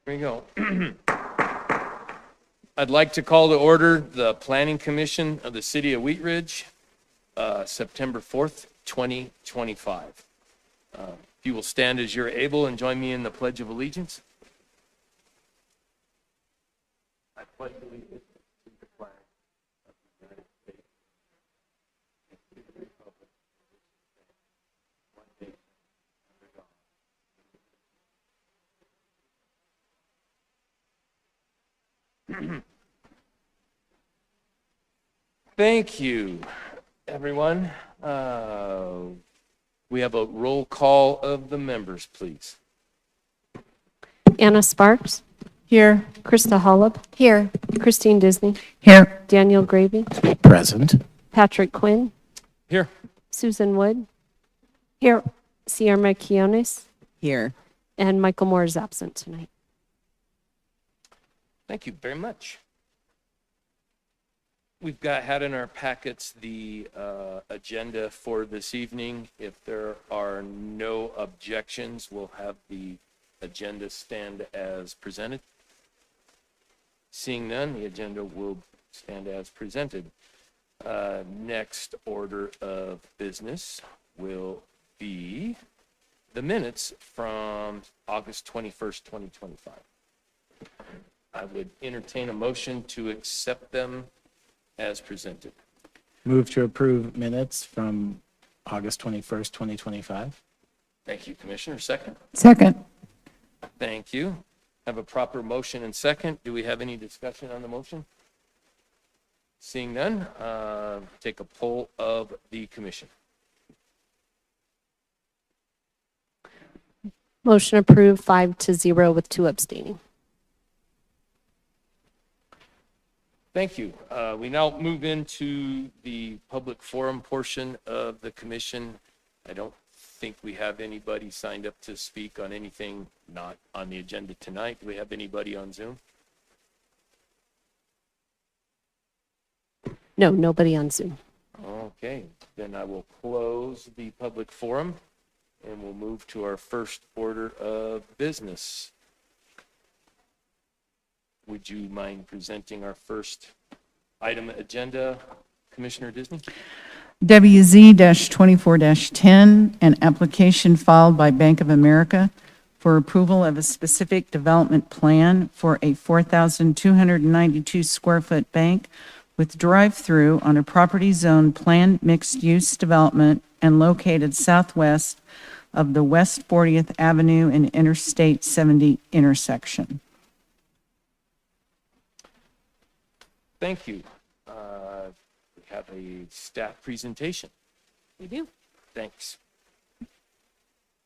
Here we go. I'd like to call to order the Planning Commission of the City of Wheat Ridge, September 4th, 2025. If you will stand as you're able and join me in the Pledge of Allegiance. I pledge allegiance to the flag of the United States and to the republic one nation under God. Thank you, everyone. We have a roll call of the members, please. Anna Sparks. Here. Krista Hollop. Here. Christine Disney. Here. Daniel Gravy. Present. Patrick Quinn. Here. Susan Wood. Here. Sierra Quiones. Here. And Michael Moore is absent tonight. Thank you very much. We've had in our packets the agenda for this evening. If there are no objections, we'll have the agenda stand as presented. Seeing none, the agenda will stand as presented. Next order of business will be the minutes from August 21st, 2025. I would entertain a motion to accept them as presented. Move to approve minutes from August 21st, 2025. Thank you, Commissioner. Second. Second. Thank you. Have a proper motion and second. Do we have any discussion on the motion? Seeing none, take a poll of the commission. Motion approved 5-0 with 2 abstaining. Thank you. We now move into the public forum portion of the commission. I don't think we have anybody signed up to speak on anything not on the agenda tonight. Do we have anybody on Zoom? No, nobody on Zoom. Okay, then I will close the public forum and we'll move to our first order of business. Would you mind presenting our first item agenda, Commissioner Disney? WZ-24-10, an application filed by Bank of America for approval of a specific development plan for a 4,292 square foot bank with drive-through on a property zone planned mixed-use development and located southwest of the West 40th Avenue and Interstate 70 intersection. Thank you. We have a staff presentation. We do. Thanks.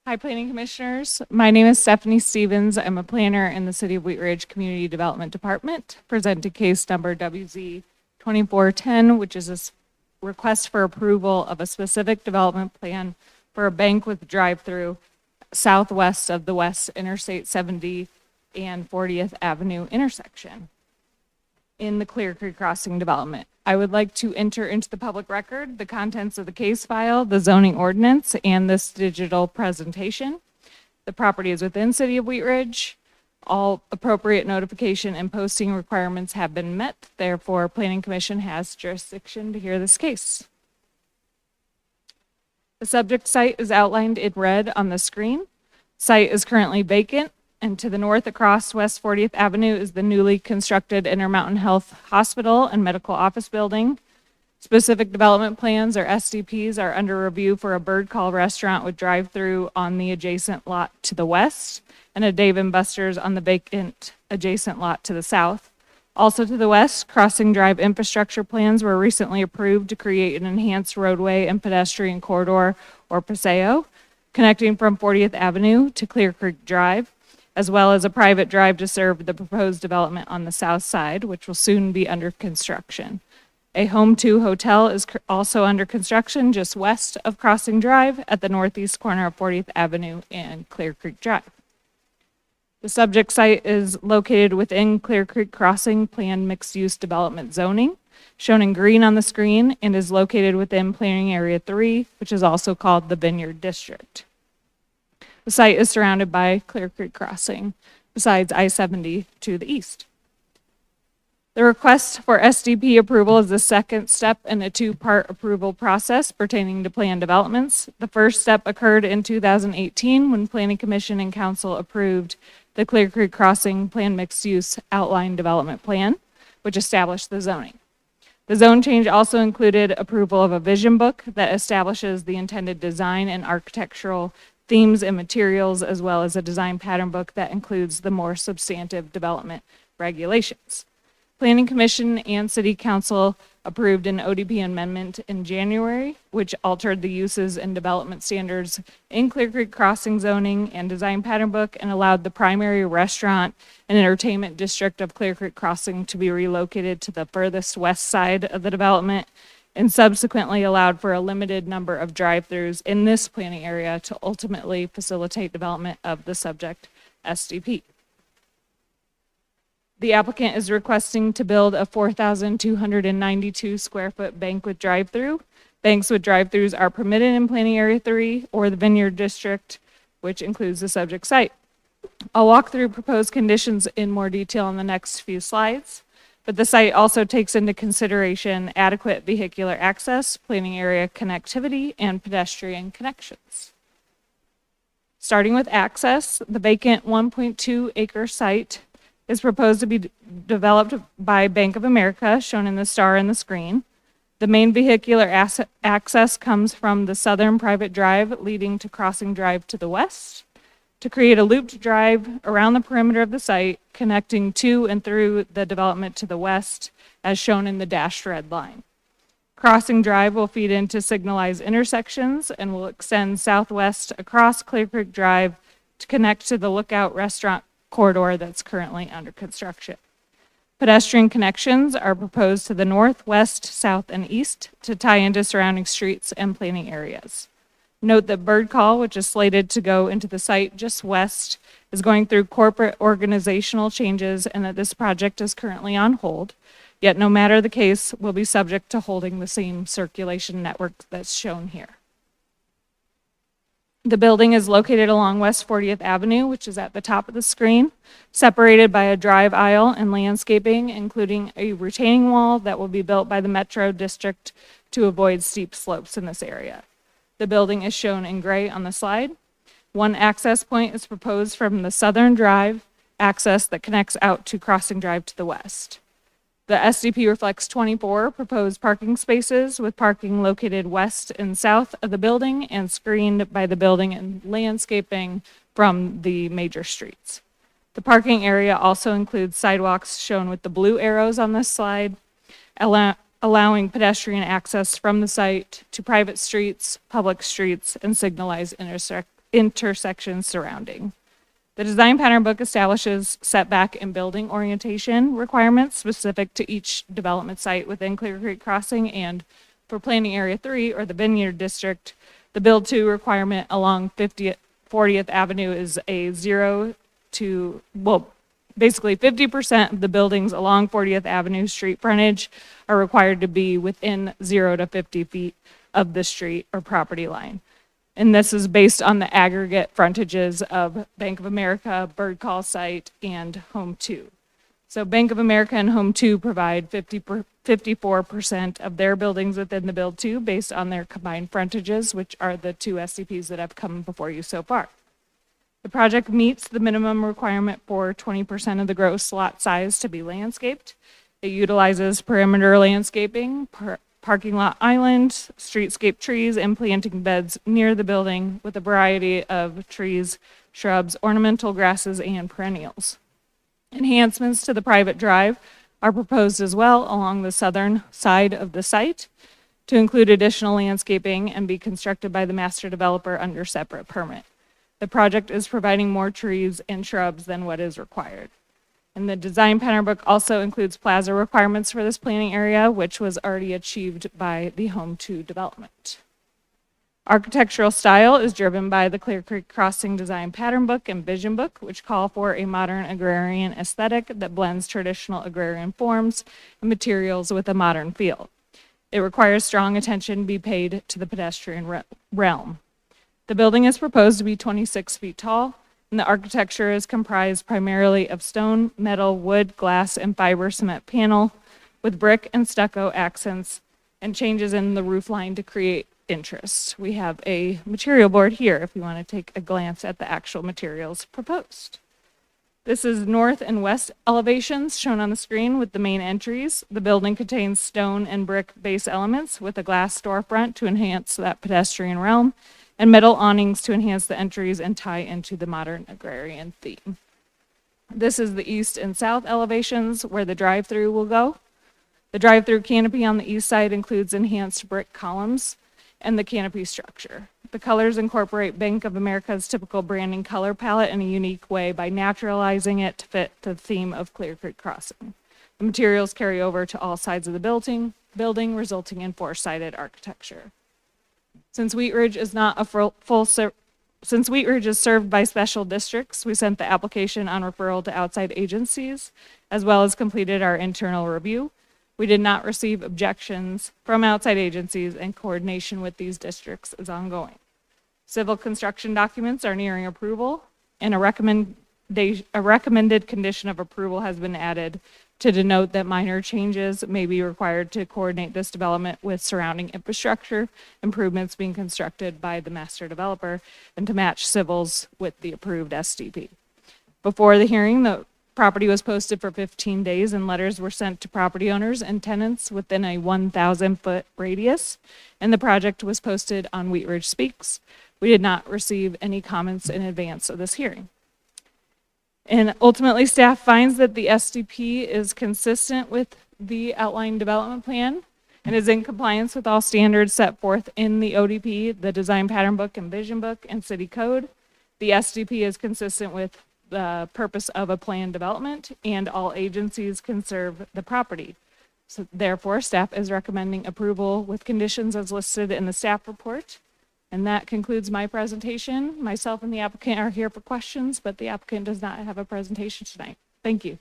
Hi, Planning Commissioners. My name is Stephanie Stevens. I'm a planner in the City of Wheat Ridge Community Development Department. Presenting case number WZ-2410, which is a request for approval of a specific development plan for a bank with drive-through southwest of the West Interstate 70 and 40th Avenue intersection in the Clear Creek Crossing development. I would like to enter into the public record the contents of the case file, the zoning ordinance, and this digital presentation. The property is within City of Wheat Ridge. All appropriate notification and posting requirements have been met. Therefore, Planning Commission has jurisdiction to hear this case. The subject site is outlined in red on the screen. Site is currently vacant. And to the north across West 40th Avenue is the newly constructed Intermountain Health Hospital and Medical Office Building. Specific development plans, or SDPs, are under review for a Bird Call restaurant with drive-through on the adjacent lot to the west and a Dave & Buster's on the vacant adjacent lot to the south. Also to the west, Crossing Drive infrastructure plans were recently approved to create an enhanced roadway and pedestrian corridor, or PASEO, connecting from 40th Avenue to Clear Creek Drive, as well as a private drive to serve the proposed development on the south side, which will soon be under construction. A Home 2 hotel is also under construction just west of Crossing Drive at the northeast corner of 40th Avenue and Clear Creek Drive. The subject site is located within Clear Creek Crossing planned mixed-use development zoning, shown in green on the screen, and is located within Planning Area 3, which is also called the Vineyard District. The site is surrounded by Clear Creek Crossing. besides I-70 to the east. The request for SDP approval is the second step in a two-part approval process pertaining to plan developments. The first step occurred in 2018 when Planning Commission and Council approved the Clear Creek Crossing Plan Mixed Use Outline Development Plan, which established the zoning. The zone change also included approval of a vision book that establishes the intended design and architectural themes and materials, as well as a design pattern book that includes the more substantive development regulations. Planning Commission and City Council approved an ODP amendment in January, which altered the uses and development standards in Clear Creek Crossing zoning and design pattern book and allowed the primary restaurant and entertainment district of Clear Creek Crossing to be relocated to the furthest west side of the development, and subsequently allowed for a limited number of drive-throughs in this planning area to ultimately facilitate development of the subject SDP. The applicant is requesting to build a 4,292 square foot bank with drive-through. Banks with drive-throughs are permitted in Planning Area 3 or the Vineyard District, which includes the subject site. I'll walk through proposed conditions in more detail in the next few slides, but the site also takes into consideration adequate vehicular access, planning area connectivity, and pedestrian connections. Starting with access, the vacant 1.2 acre site is proposed to be developed by Bank of America, shown in the star in the screen. The main vehicular access comes from the southern private drive leading to Crossing Drive to the west, to create a looped drive around the perimeter of the site, connecting to and through the development to the west, as shown in the dashed red line. Crossing Drive will feed into signalized intersections and will extend southwest across Clear Creek Drive to connect to the Lookout Restaurant corridor that's currently under construction. Pedestrian connections are proposed to the north, west, south, and east to tie into surrounding streets and planning areas. Note that Bird Call, which is slated to go into the site just west, is going through corporate organizational changes and that this project is currently on hold. Yet no matter the case, will be subject to holding the same circulation network that's shown here. The building is located along West 40th Avenue, which is at the top of the screen, separated by a drive aisle and landscaping, including a retaining wall that will be built by the Metro District to avoid steep slopes in this area. The building is shown in gray on the slide. One access point is proposed from the southern drive access that connects out to Crossing Drive to the west. The SDP reflects 24 proposed parking spaces with parking located west and south of the building and screened by the building and landscaping from the major streets. The parking area also includes sidewalks shown with the blue arrows on this slide, allowing pedestrian access from the site to private streets, public streets, and signalized intersections surrounding. The design pattern book establishes setback and building orientation requirements specific to each development site within Clear Creek Crossing, and for Planning Area 3 or the Vineyard District, the Build 2 requirement along 40th Avenue is a 0 to, well, basically 50% of the buildings along 40th Avenue street frontage are required to be within 0 to 50 feet of the street or property line. And this is based on the aggregate frontages of Bank of America, Bird Call site, and Home 2. So Bank of America and Home 2 provide 54% of their buildings within the Build 2 based on their combined frontages, which are the two SCPs that have come before you so far. The project meets the minimum requirement for 20% of the gross lot size to be landscaped. It utilizes perimeter landscaping, parking lot island, streetscape trees, and planting beds near the building with a variety of trees, shrubs, ornamental grasses, and perennials. Enhancements to the private drive are proposed as well along the southern side of the site to include additional landscaping and be constructed by the master developer under separate permit. The project is providing more trees and shrubs than what is required. And the design pattern book also includes plaza requirements for this planning area, which was already achieved by the Home 2 development. Architectural style is driven by the Clear Creek Crossing Design Pattern Book and Vision Book, which call for a modern agrarian aesthetic that blends traditional agrarian forms and materials with a modern feel. It requires strong attention be paid to the pedestrian realm. The building is proposed to be 26 feet tall, And the architecture is comprised primarily of stone, metal, wood, glass, and fiber cement panel with brick and stucco accents and changes in the roof line to create interest. We have a material board here if you want to take a glance at the actual materials proposed. This is north and west elevations shown on the screen with the main entries. The building contains stone and brick base elements with a glass storefront to enhance that pedestrian realm and metal awnings to enhance the entries and tie into the modern agrarian theme. This is the east and south elevations where the drive-through will go. The drive-through canopy on the east side includes enhanced brick columns and the canopy structure. The colors incorporate Bank of America's typical branding color palette in a unique way by naturalizing it to fit the theme of Clear Creek Crossing. The materials carry over to all sides of the building resulting in four-sided architecture. Since Wheat Ridge is not a since Wheat Ridge is served by special districts, we sent the application on referral to outside agencies, as well as completed our internal review. We did not receive objections from outside agencies, and coordination with these districts is ongoing. Civil construction documents are nearing approval, and a recommended condition of approval has been added to denote that minor changes may be required to coordinate this development with surrounding infrastructure improvements being constructed by the master developer and to match civils with the approved SDP. Before the hearing, the property was posted for 15 days and letters were sent to property owners and tenants within a 1,000-foot radius, and the project was posted on Wheat Ridge Speaks. We did not receive any comments in advance of this hearing. And ultimately, staff finds that the SDP is consistent with the outline development plan and is in compliance with all standards set forth in the ODP, the Design Pattern Book and Vision Book, and City Code. The SDP is consistent with the purpose of a planned development, and all agencies can serve the property. So therefore, staff is recommending approval with conditions as listed in the staff report. And that concludes my presentation. Myself and the applicant are here for questions, but the applicant does not have a presentation tonight. Thank you.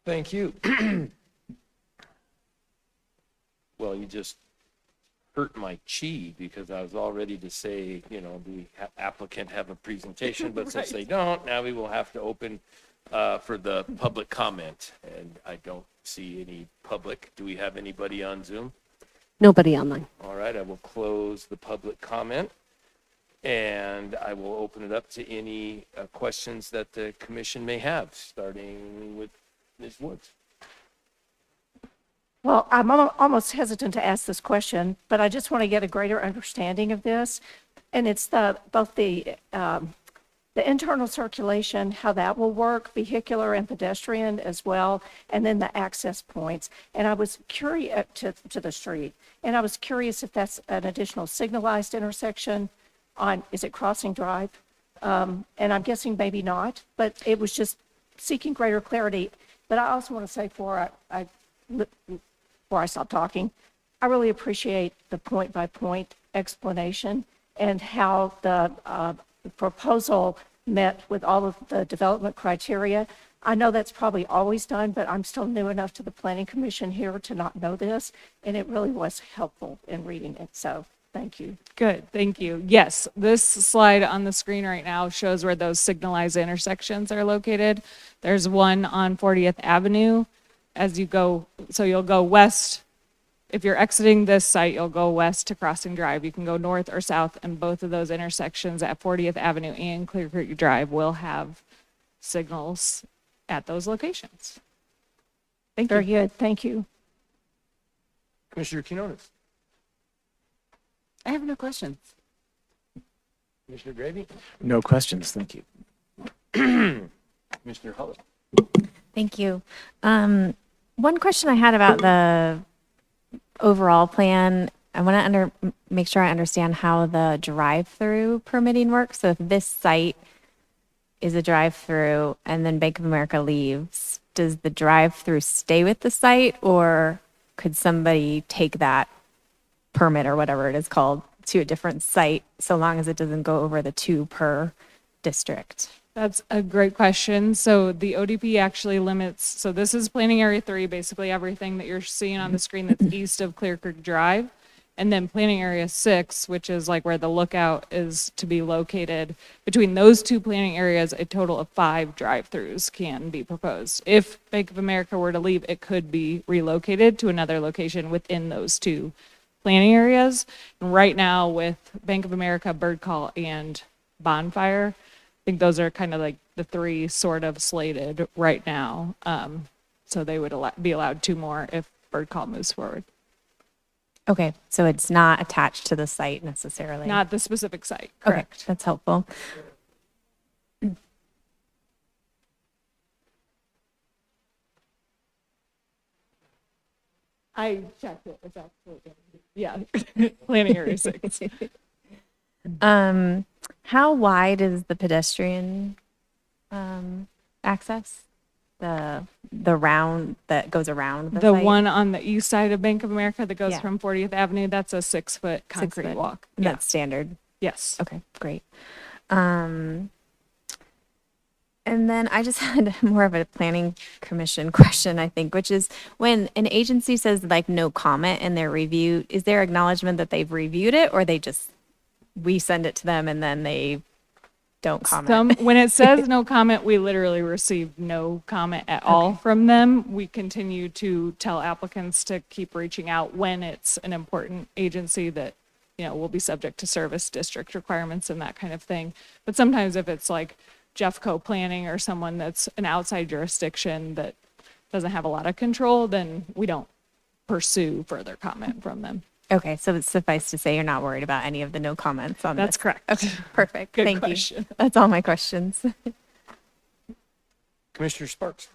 Thank you. Well, you just hurt my chi because I was all ready to say, you know, the applicant have a presentation, but since they don't, now we will have to open for the public comment. And I don't see any public. Do we have anybody on Zoom? Nobody online. All right, I will close the public comment and I will open it up to any questions that the commission may have, starting with Ms. Woods. Well, I'm almost hesitant to ask this question, but I just want to get a greater understanding of this. And it's both the internal circulation, how that will work, vehicular and pedestrian as well, and then the access points. And I was curious to the street, and I was curious if that's an additional signalized intersection on, is it Crossing Drive? And I'm guessing maybe not, but it was just seeking greater clarity. But I also want to say before I stop talking, I really appreciate the point-by-point explanation and how the proposal met with all of the development criteria. I know that's probably always done, but I'm still new enough to the Planning Commission here to not know this, and it really was helpful in reading it. So thank you. Good, thank you. Yes, this slide on the screen right now shows where those signalized intersections are located. There's one on 40th Avenue as you go, so you'll go west. If you're exiting this site, you'll go west to Crossing Drive. You can go north or south, and both of those intersections at 40th Avenue and Clear Creek Drive will have signals at those locations. Thank Very you. good. Thank you. Commissioner Quinones. I have no questions. Commissioner Gravy. No questions. Thank you. Commissioner Hull. Thank you. One question I had about the overall plan, I want to make sure I understand how the drive-through permitting works. So if this site is a drive-through and then Bank of America leaves, does the drive-through stay with the site, or could somebody take that permit or whatever it is called to a different site so long as it doesn't go over the 2 per district? That's a great question. So the ODP actually limits, so this is planning area 3, basically everything that you're seeing on the screen that's east of Clear Creek Drive. And then planning area 6, which is like where the lookout is to be located, between those two planning areas, a total of 5 drive-throughs can be proposed. If Bank of America were to leave, it could be relocated to another location within those two planning areas. And right now with Bank of America, Bird Call, and Bonfire, I think those are kind of like the 3 sort of slated right now. So they would be allowed 2 more if Bird Call moves forward. Okay, so it's not attached to the site necessarily. Not the specific site, Okay, correct? that's helpful. I checked it. It's absolutely, yeah, planning area 6. How wide is the pedestrian access? The round that goes around the The site? one on the east side of Bank of America that goes Yeah. from 40th Avenue, that's a 6-foot concrete 6 foot. walk. And Yeah, that's standard. yes. Okay, great. And then I just had more of a planning commission question, I think, which is when an agency says like no comment in their review, is there acknowledgement that they've reviewed it, or we send it to them and then they don't comment? When it says no comment, we literally receive no comment at all from them. We continue to tell applicants to keep reaching out when it's an important agency that, will be subject to service district requirements and that kind of thing. But sometimes if it's like Jeffco Planning or someone that's an outside jurisdiction that doesn't have a lot of control, then we don't pursue further comment from them. Okay, so it's suffice to say you're not worried about any of the no comments on That's this. correct. Okay, perfect. Good Thank question. you. That's all my questions. Commissioner Sparks.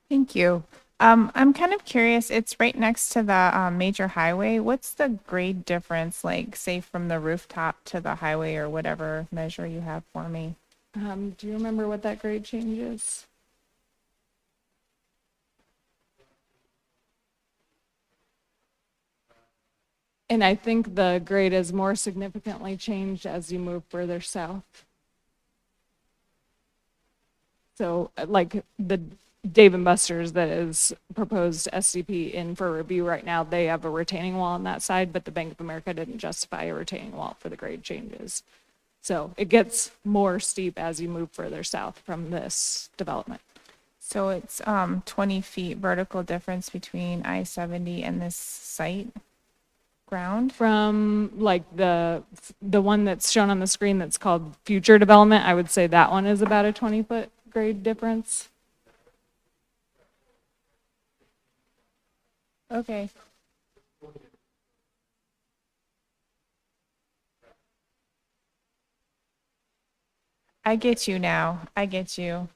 Thank you. I'm kind of curious, it's right next to the major highway. What's the grade difference, like, say, from the rooftop to the highway or whatever measure you have for me? Do you remember what that grade change is? And I think the grade is more significantly changed as you move further south. So like the Dave and Buster's that is proposed SDP in for review right now, they have a retaining wall on that side, but the Bank of America didn't justify a retaining wall for the grade changes. So it gets more steep as you move further south from this development. So it's 20 feet vertical difference between I-70 and this site ground? From like the one that's shown on the screen that's called future development, I would say that one is about a 20-foot grade difference. Okay. I get you now. I get you.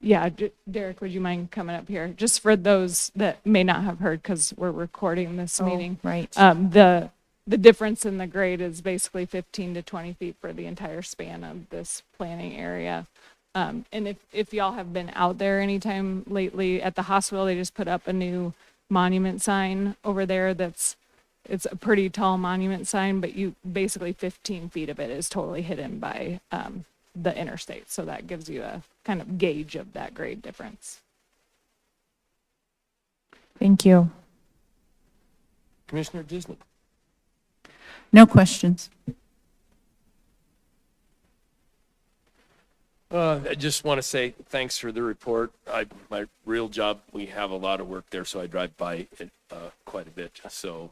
Yeah, Derek, would you mind coming up here? Just for those that may not have heard, because we're recording this meeting. Right. The difference in the grade is basically 15 to 20 feet for the entire span of this planning area. And if y'all have been out there anytime lately at the hospital, they just put up a new monument sign over there it's a pretty tall monument sign, but you basically 15 feet of it is totally hidden by the interstate. So that gives you a kind of gauge of that grade difference. Thank you. Commissioner Disney. No questions. I just want to say thanks for the report. My real job, we have a lot of work there, so I drive by it quite a bit. So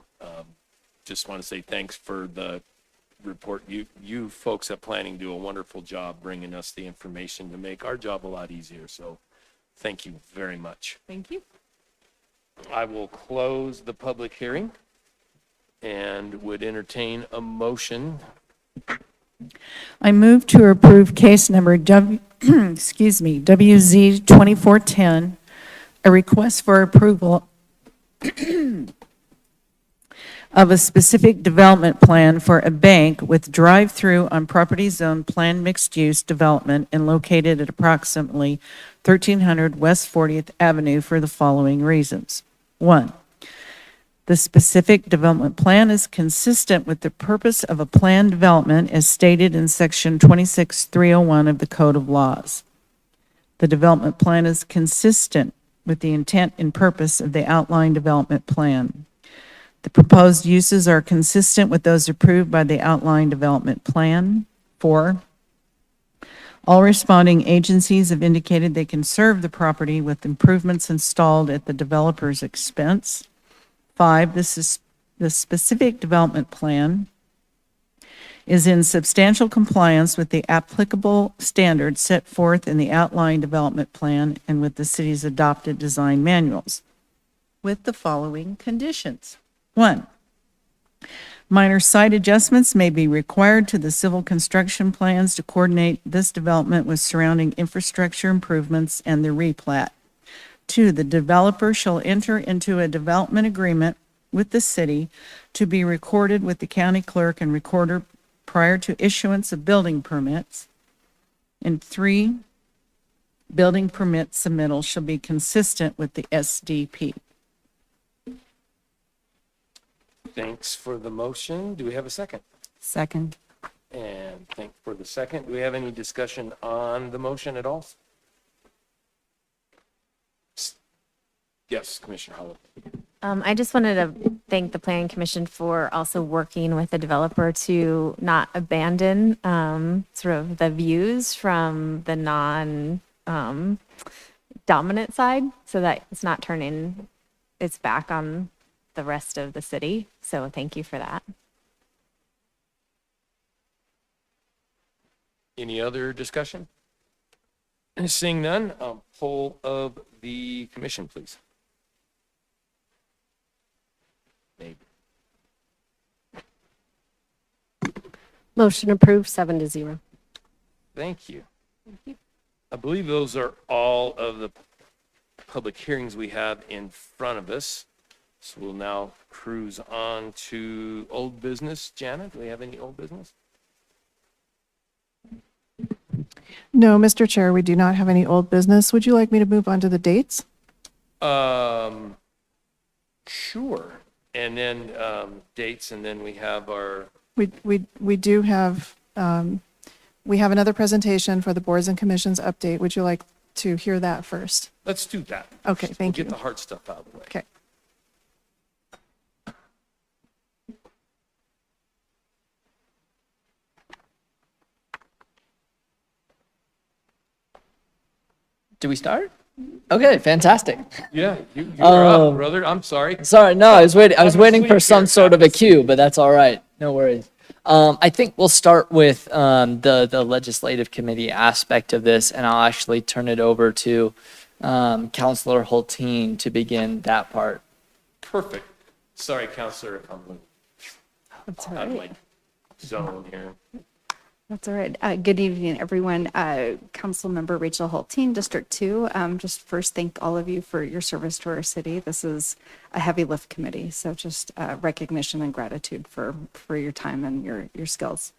just want to say thanks for the report. You folks at planning do a wonderful job bringing us the information to make our job a lot easier. So thank you very much. Thank you. I will close the public hearing and would entertain a motion. I move to approve case number WZ 2410, a request for approval of a specific development plan for a bank with drive-through on property zone planned mixed-use development and located at approximately 1300 West 40th Avenue for the following reasons. 1, the specific development plan is consistent with the purpose of a planned development as stated in Section 26301 of the Code of Laws. The development plan is consistent with the intent and purpose of the outlined development plan. The proposed uses are consistent with those approved by the outline development plan. 4, all responding agencies have indicated they can serve the property with improvements installed at the developer's expense. 5, the specific development plan is in substantial compliance with the applicable standards set forth in the outline development plan and with the city's adopted design manuals, with the following conditions. 1, minor site adjustments may be required to the civil construction plans to coordinate this development with surrounding infrastructure improvements and the replat. 2, the developer shall enter into a development agreement with the city to be recorded with the county clerk and recorder prior to issuance of building permits. And 3, building permit submittal shall be consistent with the SDP. Thanks for the motion. Do we have a second? Second. And thank for the second. Do we have any discussion on the motion at all? Yes, Commissioner Holland. I just wanted to thank the Planning Commission for also working with the developer to not abandon sort of the views from the non-dominant side, so that it's not turning its back on the rest of the city. So thank you for that. Any other discussion? Seeing none, poll of the commission, please. Maybe. Motion approved, 7-0. Thank you. I believe those are all of the public hearings we have in front of us. So we'll now cruise on to old business. Jana, do we have any old business? No, Mr. Chair, we do not have any old business. Would you like me to move on to the dates? Sure. And then dates, and then we have our, We do have, we have another presentation for the boards and commissions update. Would you like to hear that first? let's do that. Okay, thank We'll you. get the hard stuff out of the way. Okay. Do we start? Okay, fantastic. Yeah, you're up, Um, brother. I'm sorry. Sorry, no, I was waiting for Obviously, some here. sort of a cue, but that's all right. No worries. I think we'll start with the legislative committee aspect of this, and I'll actually turn it over to Councilor Hulteen to begin that part. Perfect. Sorry, Counselor, if I'm That's all out of right. my zone here. That's all right. Good evening, everyone. Councilmember Rachel Hulteen, District 2. Just first thank all of you for your service to our city. This is a heavy lift committee, so just recognition and gratitude for your time and your skills.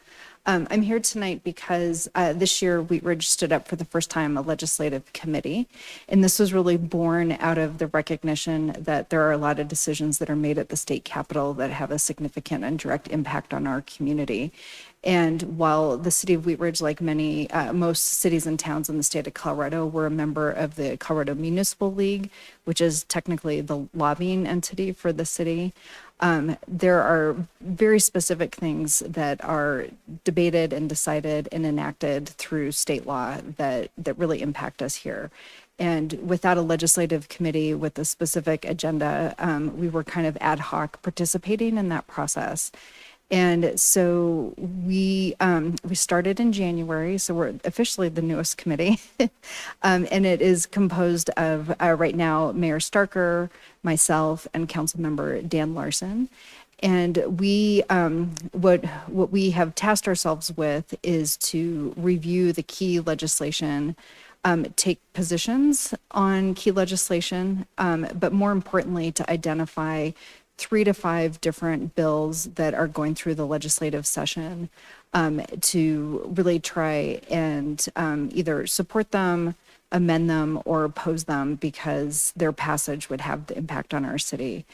I'm here tonight because this year Wheat Ridge stood up for the first time a legislative committee, and this was really born out of the recognition that there are a lot of decisions that are made at the state capitol that have a significant and direct impact on our community. And while the city of Wheat Ridge, like many, most cities and towns in the state of Colorado, we're a member of the Colorado Municipal League, which is technically the lobbying entity for the city. There are very specific things that are debated and decided and enacted through state law that really impact us here. And without a legislative committee with a specific agenda, we were kind of ad hoc participating in that process. And so we started in January, so we're officially the newest committee. And it is composed of, right now, Mayor Starker, myself, and Councilmember Dan Larson. And we, what we have tasked ourselves with is to review the key legislation, take positions on key legislation, but more importantly, to identify 3 to 5 different bills that are going through the legislative session to really try and either support them, amend them, or oppose them because their passage would have the impact on our city.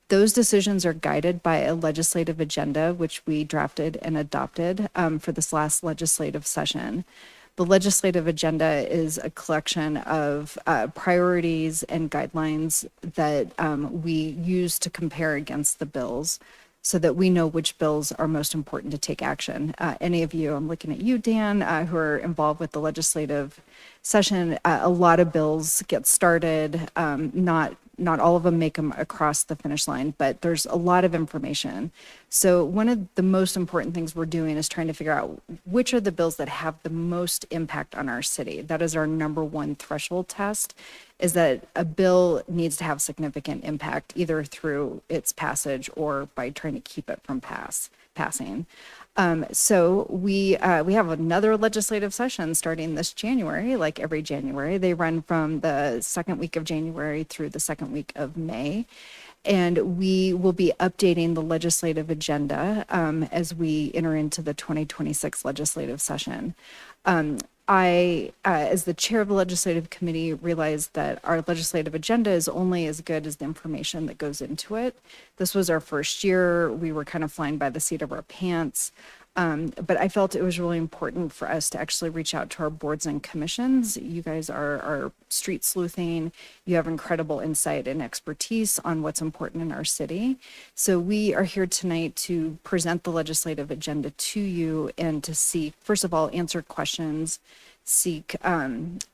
Those decisions are guided by a legislative agenda, which we drafted and adopted for this last legislative session. The legislative agenda is a collection of priorities and guidelines that we use to compare against the bills so that we know which bills are most important to take action. Any of you, I'm looking at you, Dan, who are involved with the legislative session, a lot of bills get started, not all of them make them across the finish line, but there's a lot of information. So one of the most important things we're doing is trying to figure out which are the bills that have the most impact on our city. That is our number one threshold test, is that a bill needs to have significant impact either through its passage or by trying to keep it from passing. So we have another legislative session starting this January, like every January. They run from the second week of January through the second week of May. And we will be updating the legislative agenda as we enter into the 2026 legislative session. I, as the chair of the legislative committee, realized that our legislative agenda is only as good as the information that goes into it. This was our first year. We were kind of flying by the seat of our pants. But I felt it was really important for us to actually reach out to our boards and commissions. You guys are street sleuthing. You have incredible insight and expertise on what's important in our city. So we are here tonight to present the legislative agenda to you and to seek, first of all, answer questions,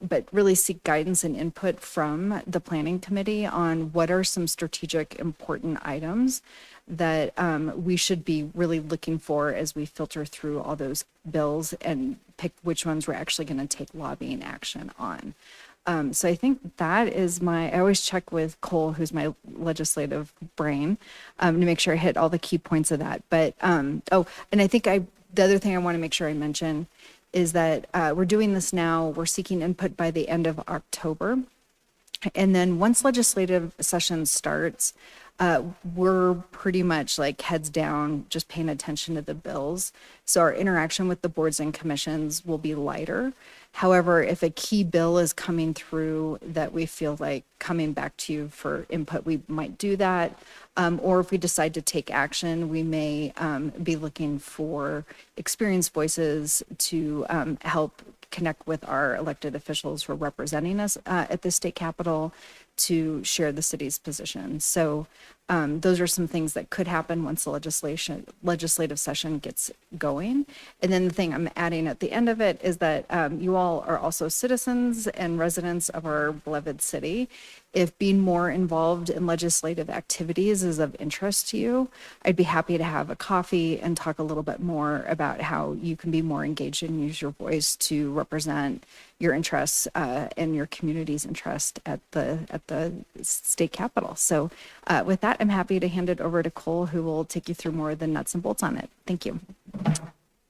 but really seek guidance and input from the planning committee on what are some strategic important items that we should be really looking for as we filter through all those bills and pick which ones we're actually going to take lobbying action on. So I think that is I always check with Cole, who's my legislative brain, to make sure I hit all the key points of that. But, and I think the other thing I want to make sure I mention is that we're doing this now, we're seeking input by the end of October. And then once legislative session starts, we're pretty much like heads down, just paying attention to the bills. So our interaction with the boards and commissions will be lighter. However, if a key bill is coming through that we feel like coming back to you for input, we might do that. Or if we decide to take action, we may be looking for experienced voices to help connect with our elected officials who are representing us at the state capitol to share the city's position. So those are some things that could happen once the legislative session gets going. And then the thing I'm adding at the end of it is that you all are also citizens and residents of our beloved city. If being more involved in legislative activities is of interest to you, I'd be happy to have a coffee and talk a little bit more about how you can be more engaged and use your voice to represent your interests and your community's interest at the state capitol. So with that, I'm happy to hand it over to Cole, who will take you through more of the nuts and bolts on it. Thank you.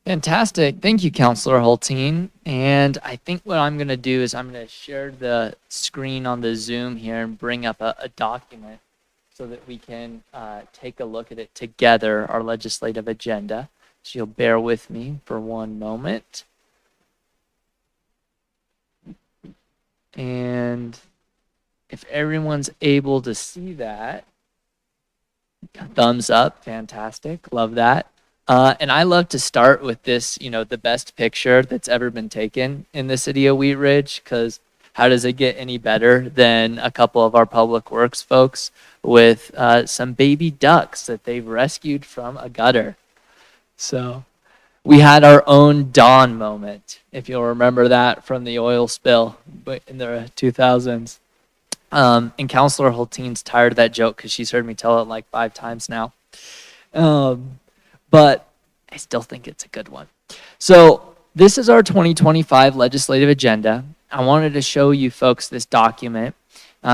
Fantastic. Thank you, Councilor Hulteen. And I think what I'm going to do is I'm going to share the screen on the Zoom here and bring up a document so that we can take a look at it together, our legislative agenda. So you'll bear with me for one moment. And if everyone's able to see that, thumbs up, fantastic, love that. And I love to start with this, the best picture that's ever been taken in the city of Wheat Ridge, because how does it get any better than a couple of our public works folks with some baby ducks that they've rescued from a gutter. So we had our own Dawn moment, if you'll remember that from the oil spill in the 2000s. And Councilor Hulteen's tired of that joke because she's heard me tell it like 5 times now. But I still think it's a good one. So this is our 2025 legislative agenda. I wanted to show you folks this document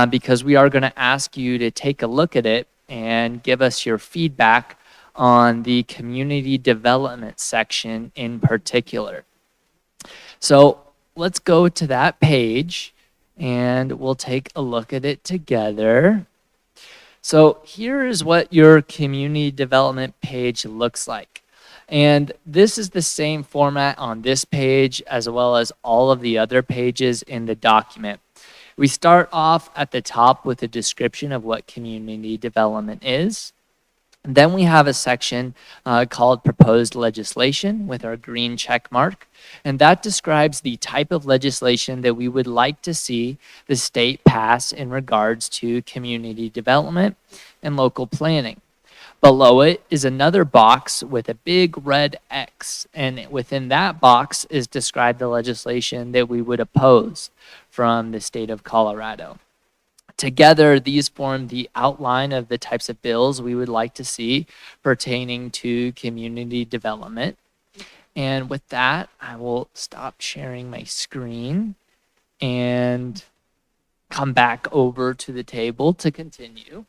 because we are going to ask you to take a look at it and give us your feedback on the community development section in particular. So let's go to that page and we'll take a look at it together. So here is what your community development page looks like. And this is the same format on this page as well as all of the other pages in the document. We start off at the top with a description of what community development is. Then we have a section called proposed legislation with our green check mark. And that describes the type of legislation that we would like to see the state pass in regards to community development and local planning. Below it is another box with a big red X. And within that box is described the legislation that we would oppose from the state of Colorado. Together, these form the outline of the types of bills we would like to see pertaining to community development. And with that, I will stop sharing my screen and come back over to the table to continue.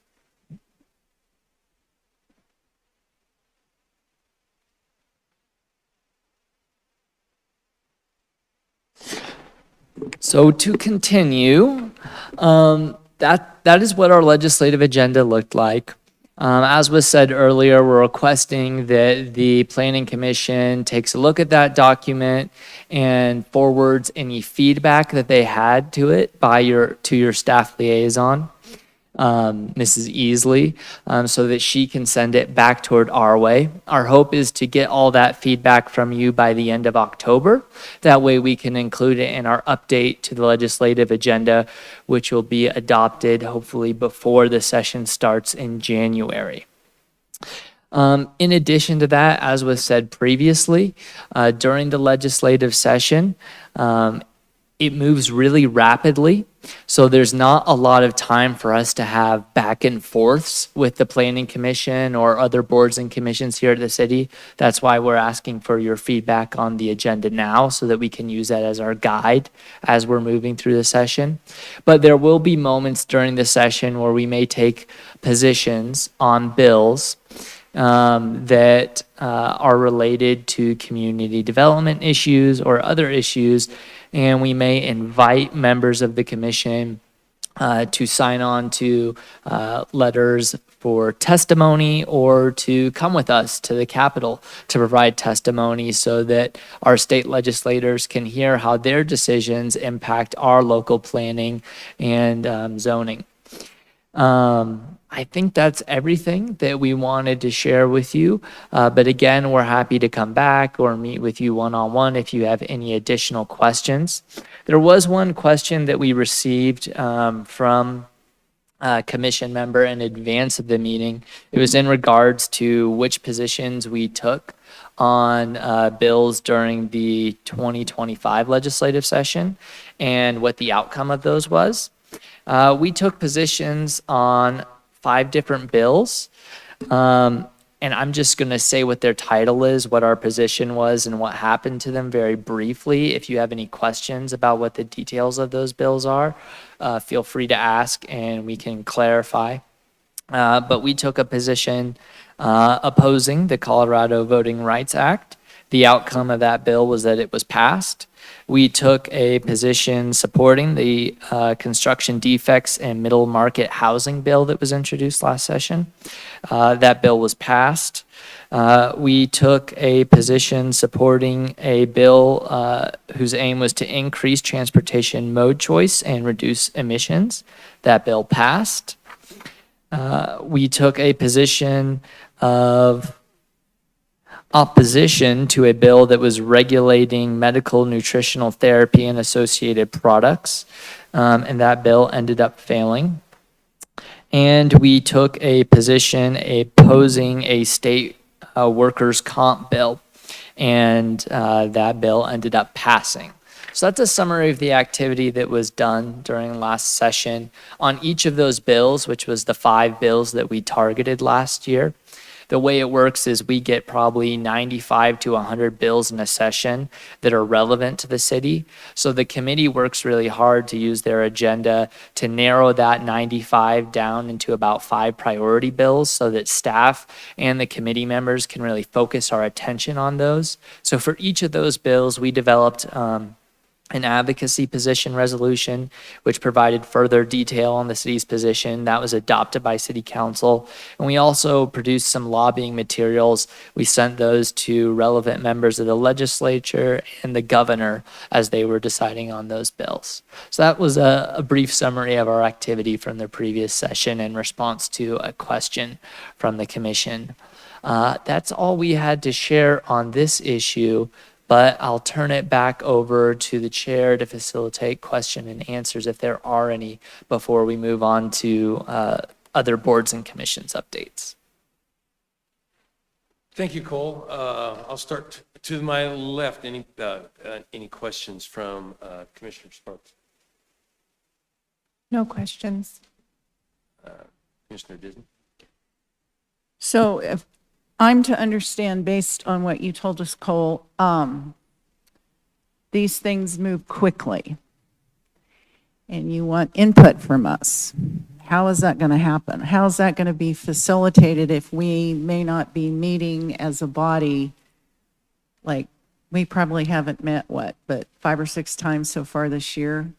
So to continue, that is what our legislative agenda looked like. As was said earlier, we're requesting that the Planning Commission takes a look at that document and forwards any feedback that they had to it to your staff liaison, Mrs. Easley, so that she can send it back toward our way. Our hope is to get all that feedback from you by the end of October. That way we can include it in our update to the legislative agenda, which will be adopted hopefully before the session starts in January. In addition to that, as was said previously, during the legislative session, it moves really rapidly. So there's not a lot of time for us to have back and forths with the Planning Commission or other boards and commissions here at the city. That's why we're asking for your feedback on the agenda now so that we can use that as our guide as we're moving through the session. But there will be moments during the session where we may take positions on bills that are related to community development issues or other issues, and we may invite members of the commission to sign on to letters for testimony or to come with us to the Capitol to provide testimony so that our state legislators can hear how their decisions impact our local planning and zoning. I think that's everything that we wanted to share with you. But again, we're happy to come back or meet with you one-on-one if you have any additional questions. There was one question that we received from a commission member in advance of the meeting. It was in regards to which positions we took on bills during the 2025 legislative session and what the outcome of those was. We took positions on 5 different bills. And I'm just going to say what their title is, what our position was, and what happened to them very briefly. If you have any questions about what the details of those bills are, feel free to ask and we can clarify. But we took a position opposing the Colorado Voting Rights Act. The outcome of that bill was that it was passed. We took a position supporting the construction defects and middle market housing bill that was introduced last session. That bill was passed. We took a position supporting a bill whose aim was to increase transportation mode choice and reduce emissions. That bill passed. We took a position of opposition to a bill that was regulating medical nutritional therapy and associated products, and that bill ended up failing. And we took a position opposing a state workers' comp bill, and that bill ended up passing. So that's a summary of the activity that was done during last session on each of those bills, which was the 5 bills that we targeted last year. The way it works is we get probably 95 to 100 bills in a session that are relevant to the city. So the committee works really hard to use their agenda to narrow that 95 down into about 5 priority bills so that staff and the committee members can really focus our attention on those. So for each of those bills, we developed an advocacy position resolution, which provided further detail on the city's position. That was adopted by City Council. And we also produced some lobbying materials. We sent those to relevant members of the legislature and the governor as they were deciding on those bills. So that was a brief summary of our activity from the previous session in response to a question from the commission. That's all we had to share on this issue. But I'll turn it back over to the chair to facilitate question and answers if there are any before we move on to other boards and commissions updates. Thank you, Cole. I'll start to my left. Any questions from Commissioner Sparks? No questions. Commissioner Disney? So if I'm to understand, based on what you told us, Cole, these things move quickly, and you want input from us. How is that going to happen? How is that going to be facilitated if we may not be meeting as a body? Like, we probably haven't met, but 5 or 6 times so far this year?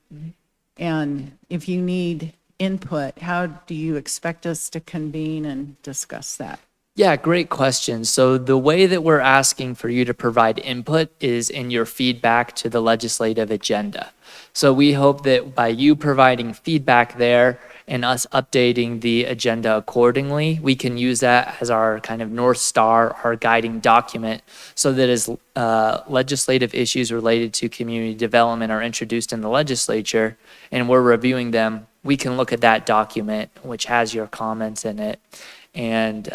And if you need input, how do you expect us to convene and discuss that? Yeah, great question. So the way that we're asking for you to provide input is in your feedback to the legislative agenda. So we hope that by you providing feedback there and us updating the agenda accordingly, we can use that as our kind of North Star, our guiding document, so that as legislative issues related to community development are introduced in the legislature and we're reviewing them, we can look at that document, which has your comments in it, and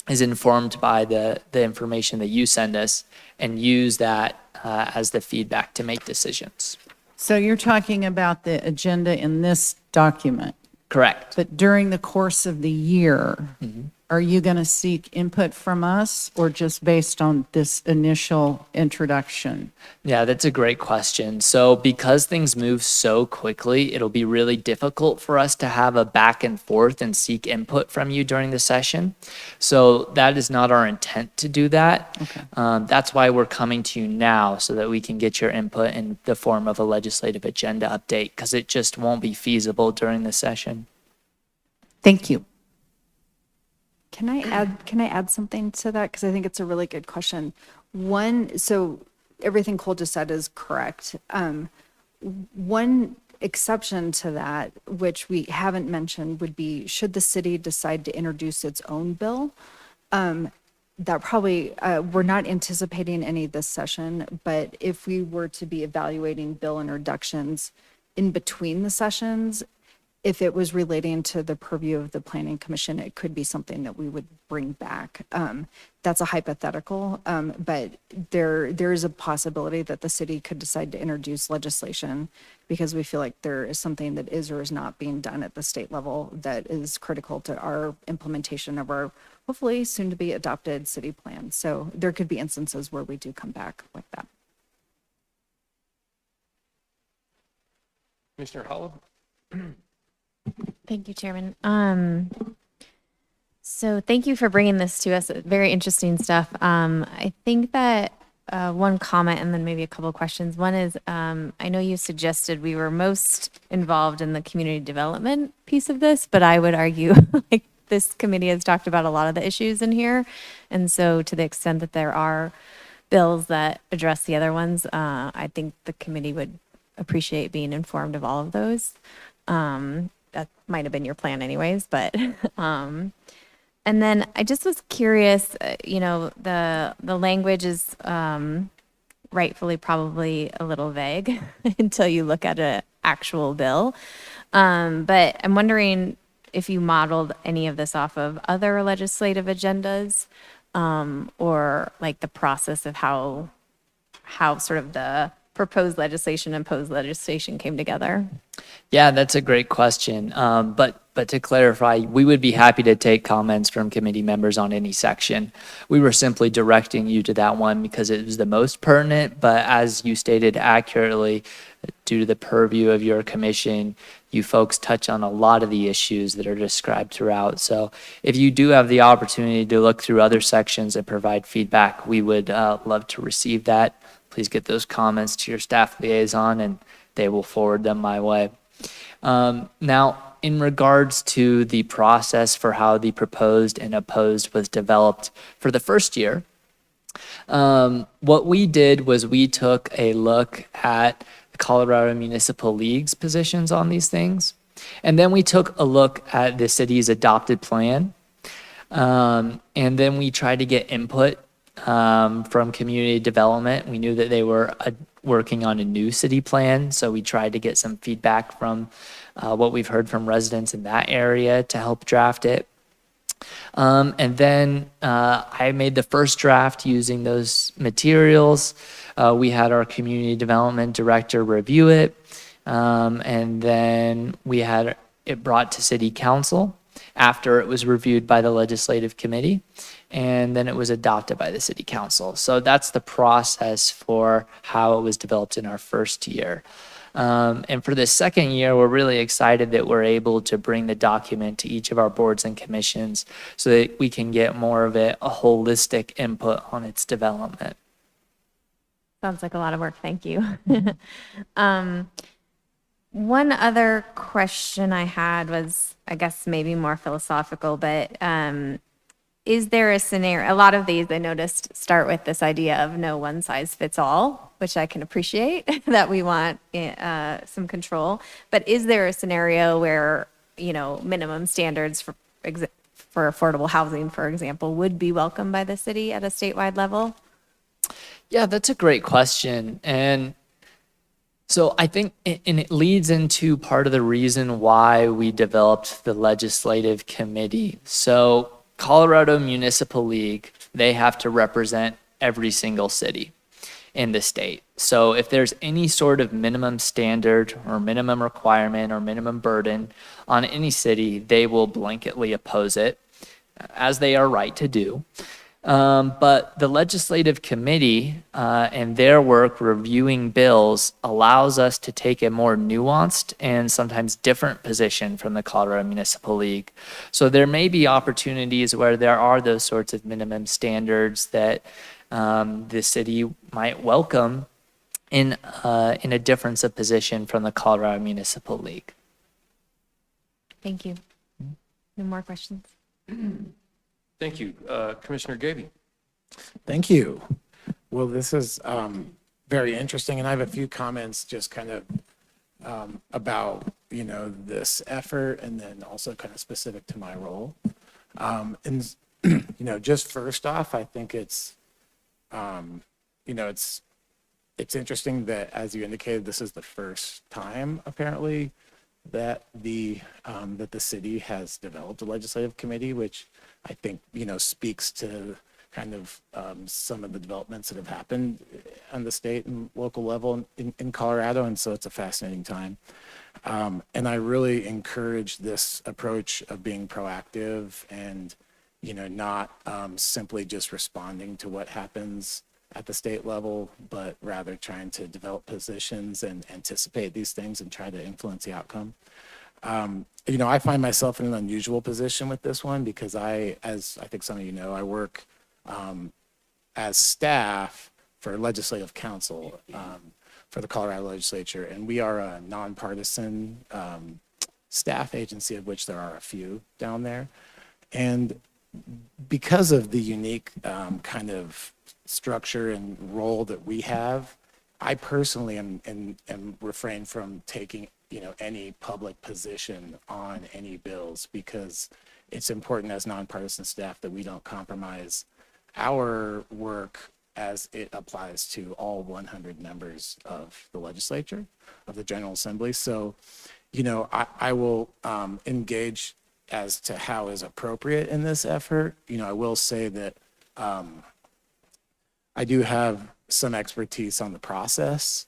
is informed by the information that you send us, and use that as the feedback to make decisions. So you're talking about the agenda in this document, Correct. but during the course of the year, are you going to seek input from us, or just based on this initial introduction? Yeah, that's a great question. So because things move so quickly, it'll be really difficult for us to have a back and forth and seek input from you during the session. So that is not our intent to do that. Okay. That's why we're coming to you now, so that we can get your input in the form of a legislative agenda update, because it just won't be feasible during the session. Thank you. Can I add something to that? Because I think it's a really good question. So everything Cole just said is correct. One exception to that, which we haven't mentioned, would be should the city decide to introduce its own bill. That probably, we're not anticipating any this session, but if we were to be evaluating bill introductions in between the sessions, if it was relating to the purview of the Planning Commission, it could be something that we would bring back. That's a hypothetical, but there is a possibility that the city could decide to introduce legislation because we feel like there is something that is or is not being done at the state level that is critical to our implementation of our hopefully soon to be adopted city plan. So there could be instances where we do come back like that. Commissioner Holland? Thank you, Chairman. So thank you for bringing this to us. Very interesting stuff. I think that one comment and then maybe a couple of questions. One is, I know you suggested we were most involved in the community development piece of this, but I would argue like this committee has talked about a lot of the issues in here. And so to the extent that there are bills that address the other ones, I think the committee would appreciate being informed of all of those. That might have been your plan anyways, but, and then I just was curious, the language is, rightfully probably a little vague until you look at an actual bill. But I'm wondering if you modeled any of this off of other legislative agendas, or like the process of how sort of the proposed legislation and proposed legislation came together? Yeah, that's a great question. But to clarify, we would be happy to take comments from committee members on any section. We were simply directing you to that one because it was the most pertinent, but as you stated accurately, due to the purview of your commission, you folks touch on a lot of the issues that are described throughout. So if you do have the opportunity to look through other sections and provide feedback, we would love to receive that. please get those comments to your staff liaison and they will forward them my way. Now, in regards to the process for how the proposed and opposed was developed for the first year, what we did was we took a look at the Colorado Municipal League's positions on these things, and then we took a look at the city's adopted plan, and then we tried to get input from community development. We knew that they were working on a new city plan, so we tried to get some feedback from what we've heard from residents in that area to help draft it. And then I made the first draft using those materials. We had our community development director review it, and then we had it brought to city council after it was reviewed by the legislative committee, and then it was adopted by the city council. So that's the process for how it was developed in our first year. And for the second year, we're really excited that we're able to bring the document to each of our boards and commissions so that we can get more of a holistic input on its development. Sounds like a lot of work. Thank you. One other question I had was, I guess, maybe more philosophical, but is there a scenario? A lot of these I noticed start with this idea of no one size fits all, which I can appreciate that we want some control. But is there a scenario where, you know, minimum standards for affordable housing, for example, would be welcomed by the city at a statewide level? Yeah, that's a great question. And so I think, and it leads into part of the reason why we developed the legislative committee. So Colorado Municipal League, they have to represent every single city in the state. So if there's any sort of minimum standard or minimum requirement or minimum burden on any city, they will blanketly oppose it, as they are right to do. But the legislative committee and their work reviewing bills allows us to take a more nuanced and sometimes different position from the Colorado Municipal League. So there may be opportunities where there are those sorts of minimum standards that the city might welcome in a difference of position from the Colorado Municipal League. Thank you. No more questions? Thank you. Commissioner Gaby. Thank you. Well, this is very interesting, and I have a few comments just kind of about, you know, this effort and then also kind of specific to my role. And, you know, just first off, I think it's, you know, it's interesting that, as you indicated, this is the first time, apparently, that the city has developed a legislative committee, which I think, you know, speaks to kind of some of the developments that have happened on the state and local level in Colorado. And so it's a fascinating time. And I really encourage this approach of being proactive and, you know, not simply just responding to what happens at the state level, but rather trying to develop positions and anticipate these things and try to influence the outcome. You know, I find myself in an unusual position with this one because as I think some of you know, I work as staff for legislative council for the Colorado legislature, and we are a nonpartisan staff agency, of which there are a few down there. And because of the unique kind of structure and role that we have, I personally am refrain from taking, you know, any public position on any bills, because it's important as nonpartisan staff that we don't compromise our work as it applies to all 100 members of the legislature, of the General Assembly. So, you know, I will engage as to how is appropriate in this effort. You know, I will say that I do have some expertise on the process,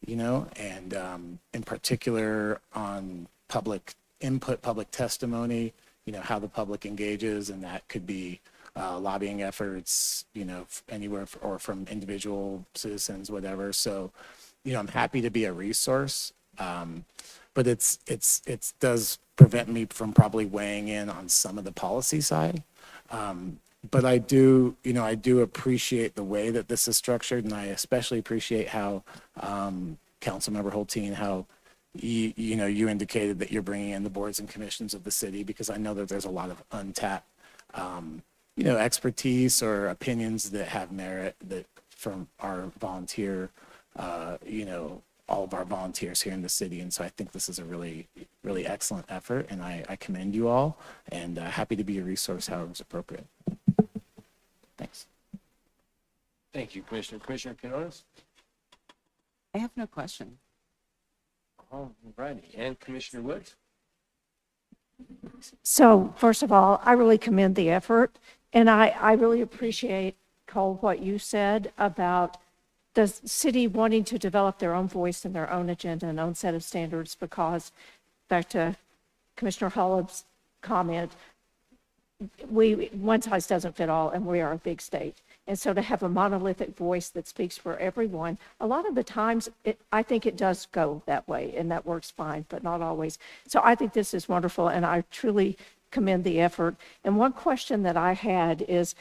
you know, and in particular on public input, public testimony, you know, how the public engages, and that could be lobbying efforts, you know, anywhere or from individual citizens, whatever. So, you know, I'm happy to be a resource, but it does prevent me from probably weighing in on some of the policy side. But I do, I do appreciate the way that this is structured, and I especially appreciate how Councilmember Hulteen, how you indicated that you're bringing in the boards and commissions of the city, because I know that there's a lot of untapped, expertise or opinions that have merit that from our volunteer, all of our volunteers here in the city. And so I think this is a really, really excellent effort, and I commend you all, and happy to be a resource however is appropriate. Thanks. Thank you, Commissioner. Commissioner Quinones? I have no question. All righty. And Commissioner Woods? So first of all, I really commend the effort, and I really appreciate, Cole, what you said about the city wanting to develop their own voice and their own agenda and own set of standards, because back to Commissioner Holub's comment, one size doesn't fit all, and we are a big state. And so to have a monolithic voice that speaks for everyone, a lot of the times, I think it does go that way, and that works fine, but not always. So I think this is wonderful, and I truly commend the effort. And one question that I had is,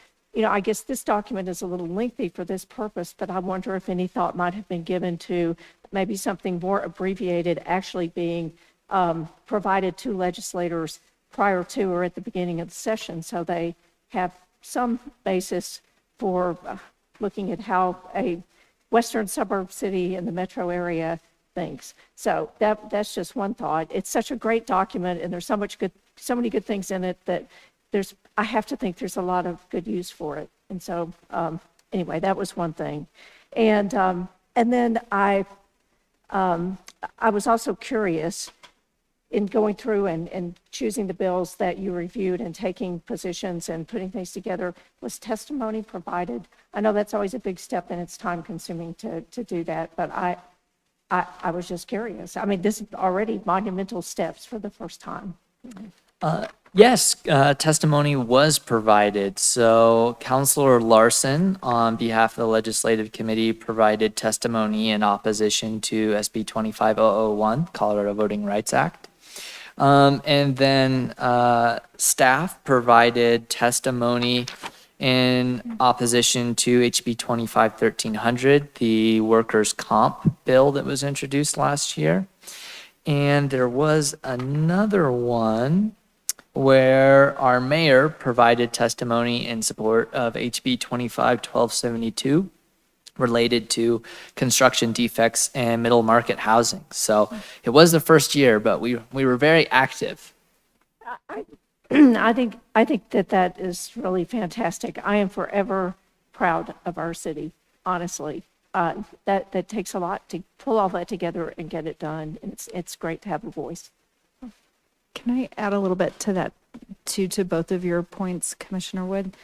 I guess this document is a little lengthy for this purpose, but I wonder if any thought might have been given to maybe something more abbreviated actually being provided to legislators prior to or at the beginning of the session, so they have some basis for looking at how a western suburb city in the metro area thinks. So that's just one thought. It's such a great document, and there's so many good things in it that I have to think there's a lot of good use for it. And so anyway, that was one thing. And then I was also curious in going through and choosing the bills that you reviewed and taking positions and putting things together, was testimony provided? I know that's always a big step, and it's time consuming to do that, but I was just curious. I mean, this is already monumental steps for the first time. Yes, testimony was provided. So Councilor Larson, on behalf of the Legislative Committee, provided testimony in opposition to SB 25001, Colorado Voting Rights Act. And then staff provided testimony in opposition to HB 25-1300, the workers' comp bill that was introduced last year. And there was another one where our mayor provided testimony in support of HB 25-1272 related to construction defects and middle market housing. So it was the first year, but we were very active. I think that is really fantastic. I am forever proud of our city, honestly. That takes a lot to pull all that together and get it done. And it's great to have a voice. Can I add a little bit to that, to both of your points, Commissioner Wood?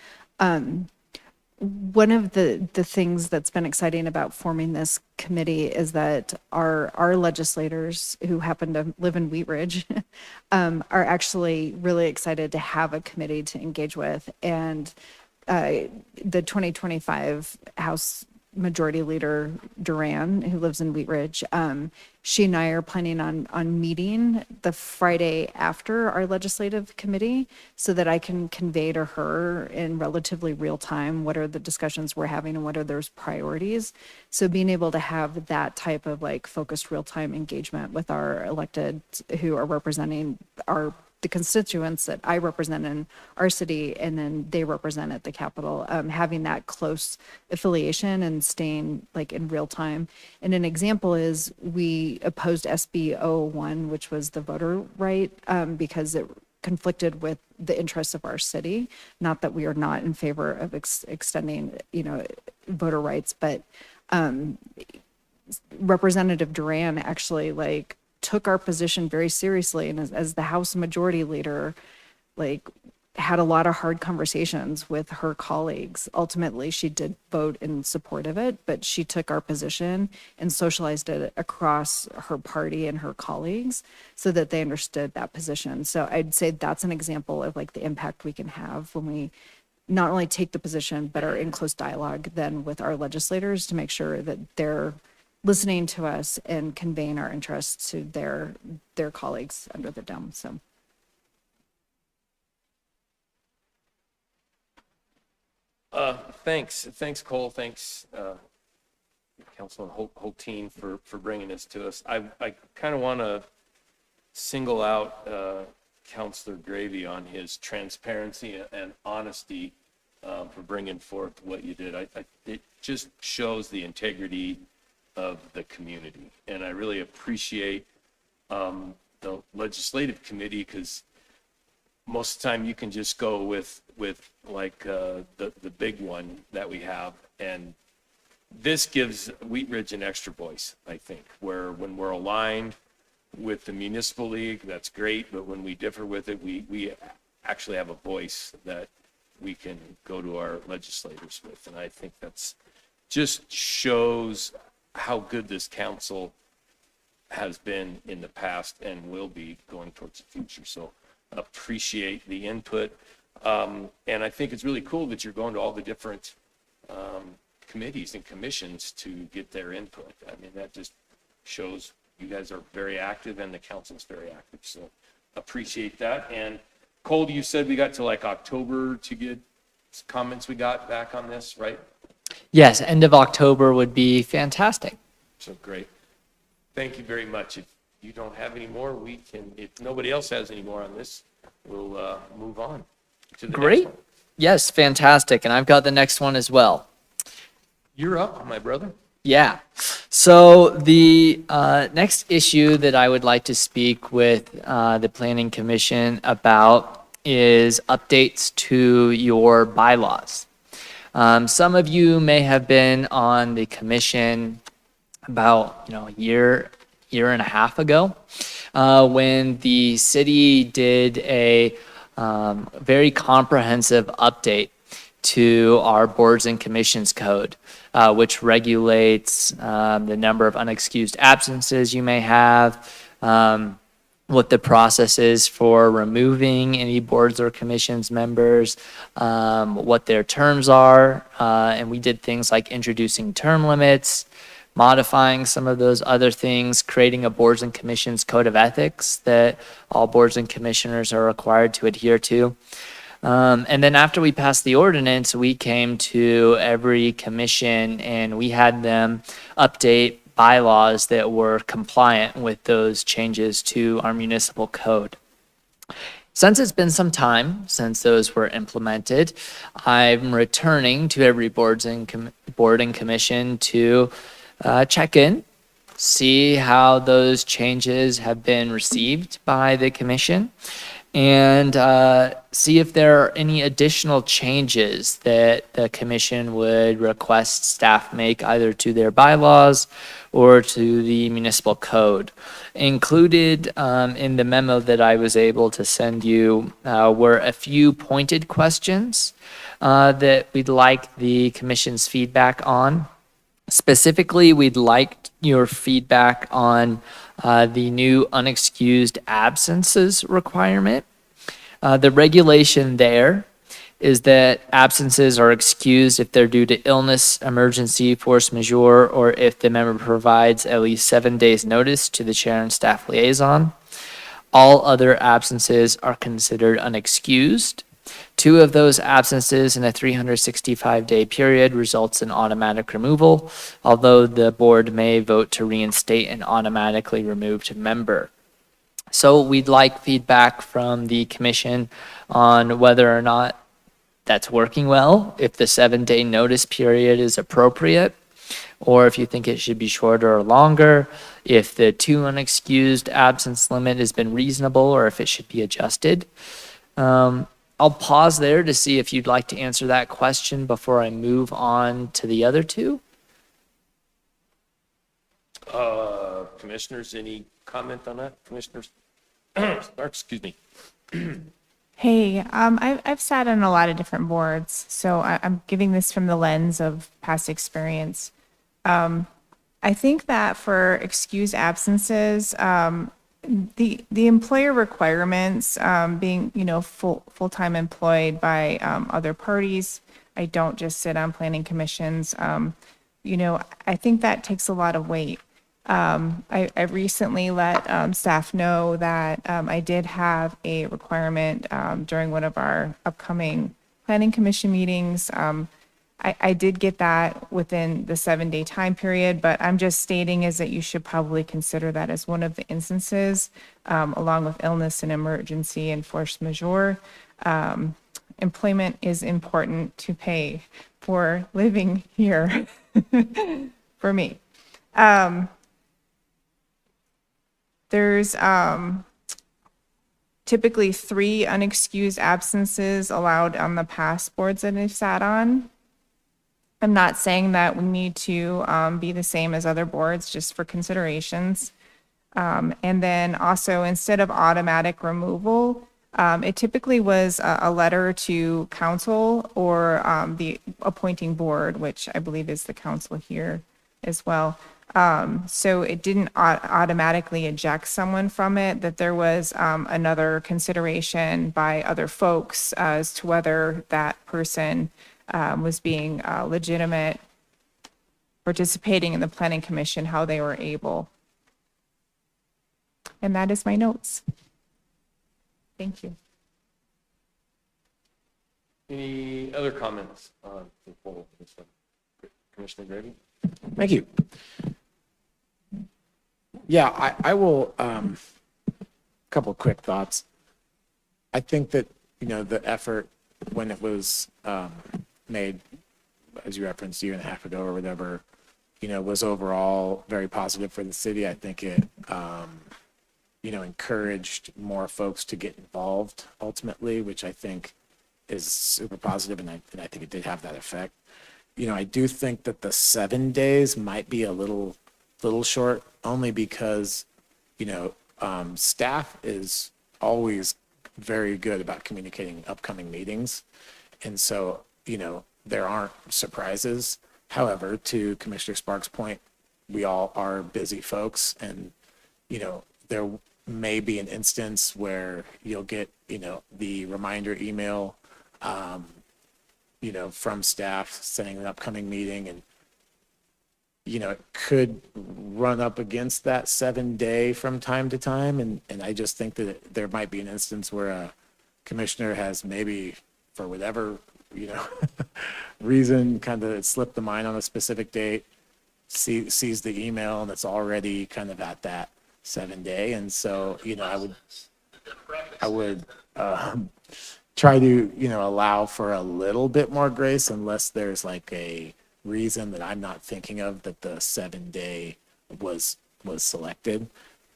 One of the things that's been exciting about forming this committee is that our legislators who happen to live in Wheat Ridge are actually really excited to have a committee to engage with. And the 2025 House Majority Leader Duran, who lives in Wheat Ridge, she and I are planning on meeting the Friday after our legislative committee so that I can convey to her in relatively real time what are the discussions we're having and what are those priorities. So being able to have that type of like focused real-time engagement with our elected who are representing the constituents that I represent in our city, and then they represent at the Capitol, having that close affiliation and staying like in real time. And an example is we opposed SB 001, which was the voter right, because it conflicted with the interests of our city. Not that we are not in favor of extending, voter rights, but Representative Duran actually took our position very seriously, and as the House Majority Leader, had a lot of hard conversations with her colleagues. Ultimately, she did vote in support of it, but she took our position and socialized it across her party and her colleagues so that they understood that position. So I'd say that's an example of the impact we can have when we not only take the position, but are in close dialogue then with our legislators to make sure that they're listening to us and conveying our interests to their colleagues under the dome. So Thanks, Cole. Thanks, Councilman Hulteen for bringing this to us. I kind of want to single out Councilor Gravy on his transparency and honesty for bringing forth what you did. It just shows the integrity of the community, and I really appreciate the legislative committee, because most of the time you can just go with like the big one that we have, and this gives Wheat Ridge an extra voice, I think, where when we're aligned with the municipal league, that's great, but when we differ with it, we actually have a voice that we can go to our legislators with, and I think that's just shows how good this council has been in the past and will be going towards the future. So appreciate the input. And I think it's really cool that you're going to all the different committees and commissions to get their input. I mean, that just shows you guys are very active and the council's very active. So appreciate that. And Cole, you said we got to like October to get comments we got back on this, right? Yes, end of October would be fantastic. So great. Thank you very much. If you don't have any more, we can, if nobody else has any more on this, we'll move on to the Great. next one. Yes, fantastic. And I've got the next one as well. You're up, my brother. Yeah. So the next issue that I would like to speak with the Planning Commission about is updates to your bylaws. Some of you may have been on the commission about a year and a half ago when the city did a very comprehensive update to our boards and commissions code, which regulates the number of unexcused absences you may have, what the process is for removing any boards or commissions members, what their terms are, and we did things like introducing term limits, modifying some of those other things, creating a boards and commissions code of ethics that all boards and commissioners are required to adhere to. And then after we passed the ordinance, we came to every commission and we had them update bylaws that were compliant with those changes to our municipal code. Since it's been some time since those were implemented, I'm returning to every board and commission to check in, see how those changes have been received by the commission, and see if there are any additional changes that the commission would request staff make either to their bylaws or to the municipal code. Included in the memo that I was able to send you were a few pointed questions that we'd like the commission's feedback on. Specifically, we'd like your feedback on the new unexcused absences requirement. The regulation there is that absences are excused if they're due to illness, emergency, force majeure, or if the member provides at least 7 days notice to the chair and staff liaison. All other absences are considered unexcused. 2 of those absences in a 365-day period results in automatic removal, although the board may vote to reinstate an automatically removed member. So we'd like feedback from the commission on whether or not that's working well, if the 7-day notice period is appropriate, or if you think it should be shorter or longer, if the 2 unexcused absence limit has been reasonable or if it should be adjusted. I'll pause there to see if you'd like to answer that question before I move on to the other 2. Commissioners, any comment on that? Commissioners? Excuse me. Hey, I've sat on a lot of different boards, so I'm giving this from the lens of past experience. I think that for excused absences, the employer requirements, being full-time employed by other parties. I don't just sit on planning commissions. I think that takes a lot of weight. I recently let staff know that I did have a requirement during one of our upcoming planning commission meetings I did get that within the 7-day time period, but I'm just stating is that you should probably consider that as one of the instances, along with illness and emergency and force majeure. Employment is important to pay for living here for me. There's typically 3 unexcused absences allowed on the past boards that I've sat on. I'm not saying that we need to be the same as other boards, just for considerations. And then also, instead of automatic removal, it typically was a letter to council or the appointing board, which I believe is the council here as well. So it didn't automatically eject someone from it, that there was another consideration by other folks as to whether that person was being legitimate, participating in the planning commission, how they were able. And that is my notes. Thank you. Any other comments on the poll? Commissioner Grady? Thank you. Yeah, I will, couple quick thoughts. I think that, the effort when it was made, as you referenced, a year and a half ago or whatever, was overall very positive for the city. I think it, encouraged more folks to get involved ultimately, which I think is super positive, and I think it did have that effect. I do think that the 7 days might be a little short, only because, staff is always very good about communicating upcoming meetings. And so, there aren't surprises. However, to Commissioner Sparks' point, we all are busy folks, and, there may be an instance where you'll get, the reminder email, from staff saying an upcoming meeting, and it could run up against that 7-day from time to time. And I just think that there might be an instance where a commissioner has maybe, for whatever, reason, kind of slipped the mind on a specific date, sees the email, and it's already kind of at that 7-day. And so, I would try to, allow for a little bit more grace, unless there's like a reason that I'm not thinking of that the 7-day was selected.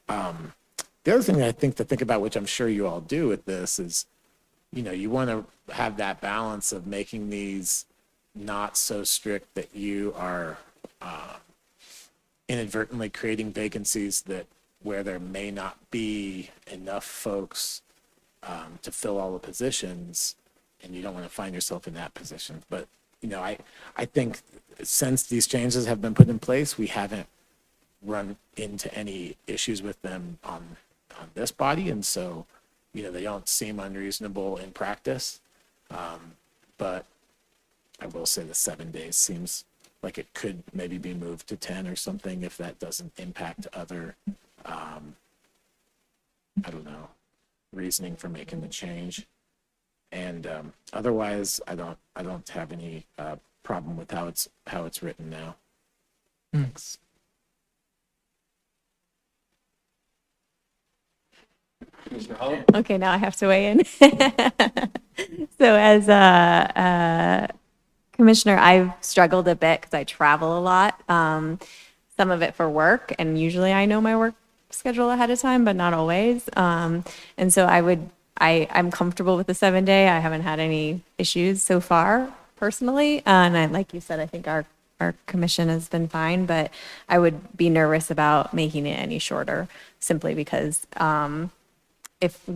The other thing I think to think about, which I'm sure you all do with this, is, you want to have that balance of making these not so strict that you are inadvertently creating vacancies where there may not be enough folks to fill all the positions, and you don't want to find yourself in that position. But, I think since these changes have been put in place, we haven't run into any issues with them on this body. And so, they don't seem unreasonable in practice. But I will say the 7 days seems like it could maybe be moved to 10 or something, if that doesn't impact other, I don't know, reasoning for making the change. And otherwise, I don't have any problem with how it's written now. Thanks. Commissioner Holland? Okay, now I have to weigh in. So as a commissioner, I've struggled a bit because I travel a lot. Some of it for work, and usually I know my work schedule ahead of time, but not always. And so I'm comfortable with the 7-day. I haven't had any issues so far personally. And like you said, I think our commission has been fine, but I would be nervous about making it any shorter, simply because if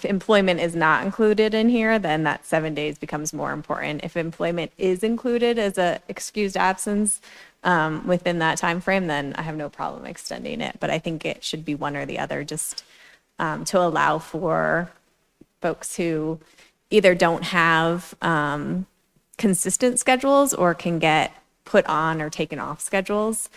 employment is not included in here, then that 7 days becomes more important. If employment is included as a excused absence within that time frame, then I have no problem extending it. But I think it should be one or the other, just to allow for folks who either don't have consistent schedules or can get put on or taken off schedules.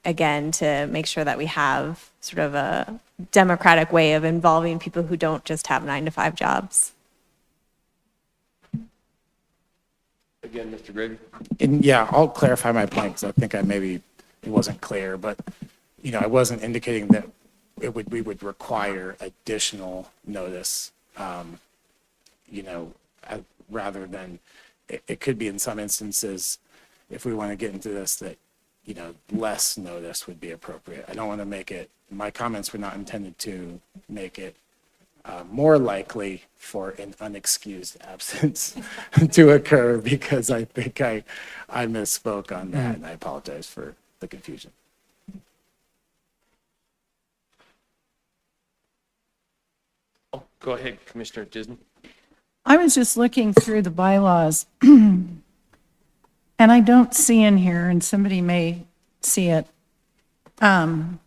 Again, to make sure that we have sort of a democratic way of involving people who don't just have 9-to-5 jobs. Again, Mr. Gravy? And yeah, I'll clarify my point because I think it wasn't clear, but, I wasn't indicating that we would require additional notice, rather than, it could be in some instances, if we want to get into this, that, less notice would be appropriate. I don't want to make it, my comments were not intended to make it more likely for an unexcused absence to occur, because I think I misspoke on that, and I apologize for the confusion. Oh, go ahead, Commissioner Disney. I was just looking through the bylaws, and I don't see in here, and somebody may see it, the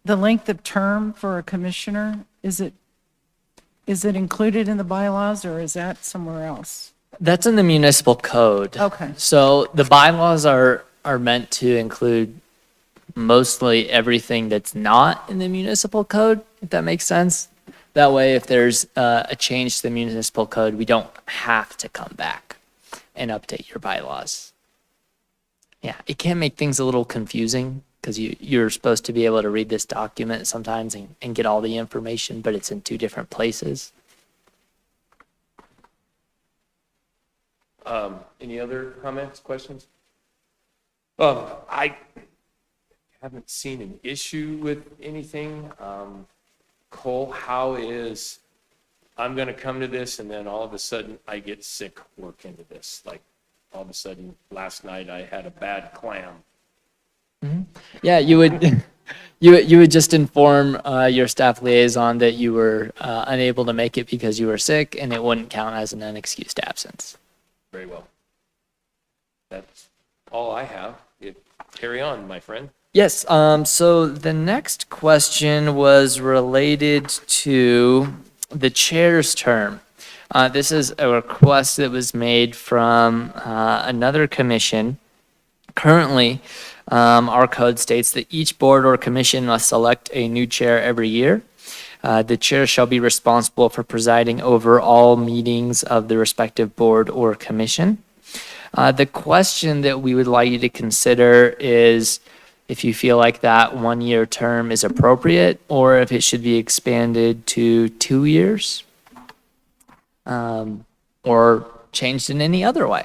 length of term for a commissioner. Is it included in the bylaws, or is that somewhere else? That's in the municipal code. Okay. So the bylaws are meant to include mostly everything that's not in the municipal code, if that makes sense. That way, if there's a change to the municipal code, we don't have to come back and update your bylaws. Yeah, it can make things a little confusing because you're supposed to be able to read this document sometimes and get all the information, but it's in two different places. Any other comments, questions? I haven't seen an issue with anything. Cole, I'm going to come to this and then all of a sudden I get sick working to this. Like all of a sudden last night I had a bad clam. Yeah, you would you would just inform your staff liaison that you were unable to make it because you were sick, and it wouldn't count as an unexcused absence. Very well. That's all I have. Carry on, my friend. Yes, so the next question was related to the chair's term. This is a request that was made from another commission. Currently, our code states that each board or commission must select a new chair every year. The chair shall be responsible for presiding over all meetings of the respective board or commission. The question that we would like you to consider is if you feel like that 1 year term is appropriate, or if it should be expanded to 2 years, or changed in any other way.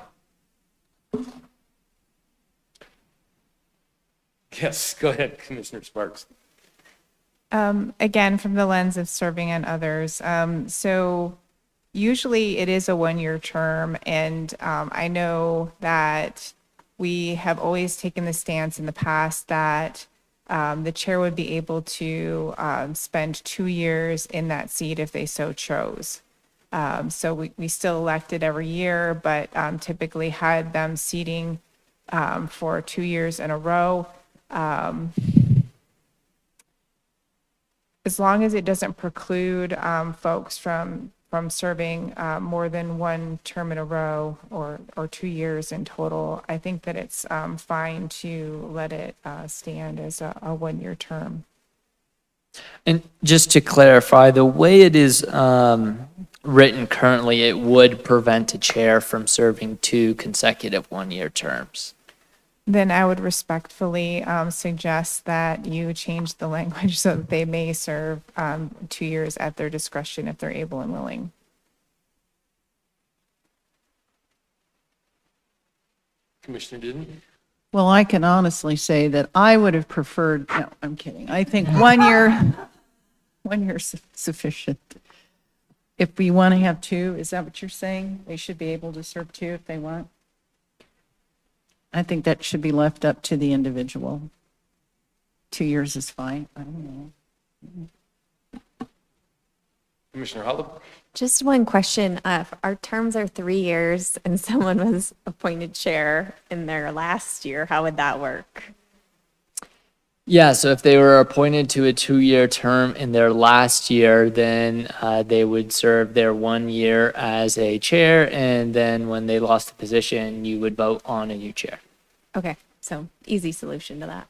Yes, go ahead, Commissioner Sparks. Again, from the lens of serving on others. So usually it is a 1 year term, and I know that we have always taken the stance in the past that the chair would be able to spend 2 years in that seat if they so chose. So we still elected every year, but typically had them seating for 2 years in a row. As long as it doesn't preclude folks from serving more than one term in a row or 2 years in total, I think that it's fine to let it stand as a 1 year term. And just to clarify, the way it is written currently, it would prevent a chair from serving 2 consecutive 1 year terms. Then I would respectfully suggest that you change the language so that they may serve 2 years at their discretion if they're able and willing. Commissioner Disney? Well, I can honestly say that I would have preferred, no, I'm kidding. I think 1 year, 1 year is sufficient. If we want to have 2, is that what you're saying? They should be able to serve 2 if they want? I think that should be left up to the individual. 2 years is fine. I don't know. Commissioner Holland? Just one question. If our terms are 3 years and someone was appointed chair in their last year, how would that work? Yeah, so if they were appointed to a 2 year term in their last year, then they would serve their 1 year as a chair, and then when they lost the position, you would vote on a new chair. Okay, so easy solution to that.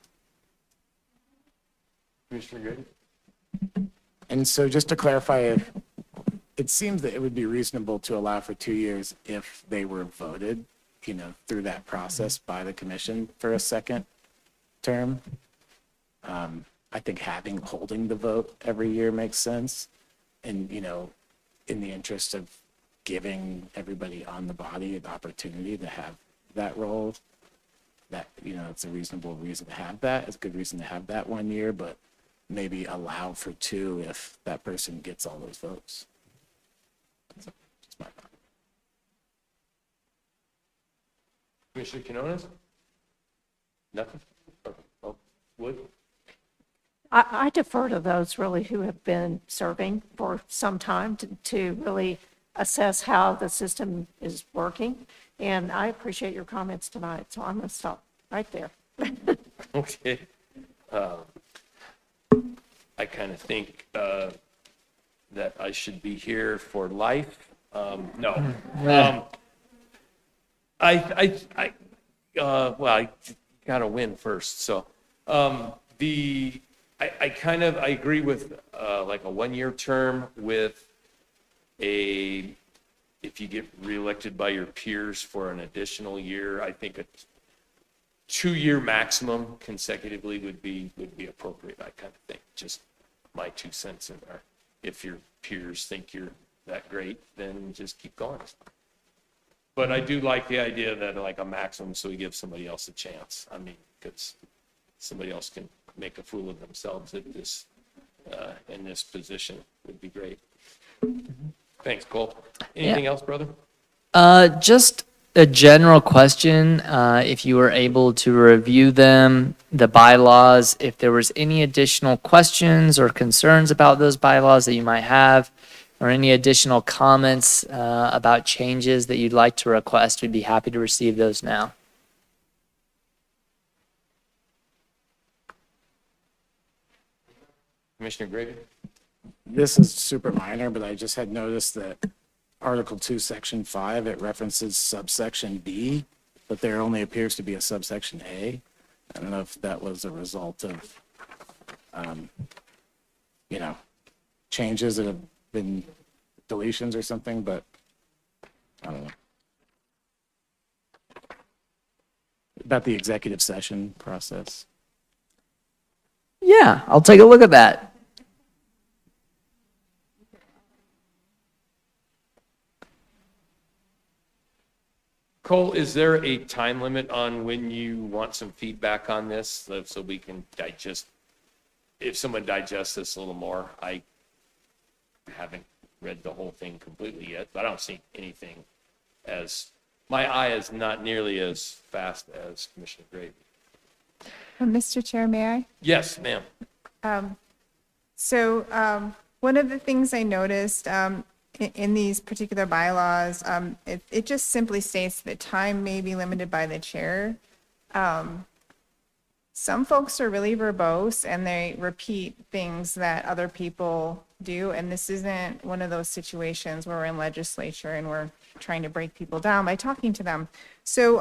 Commissioner Grady? And so just to clarify, it seems that it would be reasonable to allow for 2 years if they were voted, through that process by the commission for a second term. I think holding the vote every year makes sense. And, in the interest of giving everybody on the body an opportunity to have that role, that, it's a reasonable reason to have that. It's a good reason to have that 1 year, but maybe allow for 2 if that person gets all those votes. That's my thought. Commissioner Quinones? Nothing? Oh, Wood? I defer to those really who have been serving for some time to really assess how the system is working. And I appreciate your comments tonight, so I'm going to stop right there. Okay. I kind of think that I should be here for life. No. I gotta win first. So, I agree with like a 1 year term with if you get reelected by your peers for an additional year, I think a 2 year maximum consecutively would be appropriate. I kind of think, just my 2 cents in there. If your peers think you're that great, then just keep going. But I do like the idea that like a maximum, so we give somebody else a chance. I mean, because somebody else can make a fool of themselves at this, in this position would be great. Thanks, Cole. Anything else, brother? Just a general question, if you were able to review them, the bylaws, if there was any additional questions or concerns about those bylaws that you might have, or any additional comments about changes that you'd like to request, we'd be happy to receive those now. Commissioner Gravy? This is super minor, but I just had noticed that Article 2, Section 5, it references subsection B, but there only appears to be a subsection A. I don't know if that was a result of, changes that have been deletions or something, but I don't know. About the executive session process. Yeah, I'll take a look at that. Cole, is there a time limit on when you want some feedback on this, so we can digest, if someone digests this a little more? I haven't read the whole thing completely yet, but I don't see anything my eye is not nearly as fast as Commissioner Gravy. Mr. Chair, may I? Yes, ma'am. One of the things I noticed in these particular bylaws, it just simply states that time may be limited by the chair. Some folks are really verbose and they repeat things that other people do, and this isn't one of those situations where we're in legislature and we're trying to break people down by talking to them. So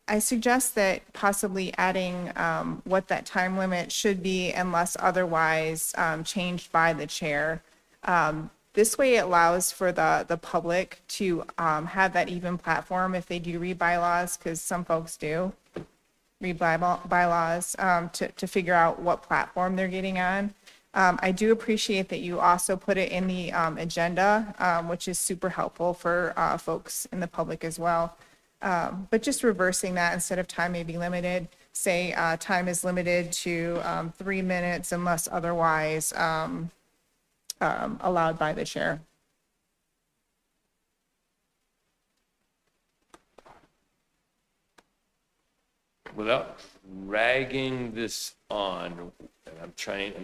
I suggest that possibly adding what that time limit should be unless otherwise changed by the chair. This way it allows for the public to have that even platform if they do read bylaws, because some folks do read bylaws to figure out what platform they're getting on. I do appreciate that you also put it in the agenda, which is super helpful for folks in the public as well. But just reversing that, instead of time may be limited, say time is limited to 3 minutes unless otherwise allowed by the chair. Without dragging this on, and I'm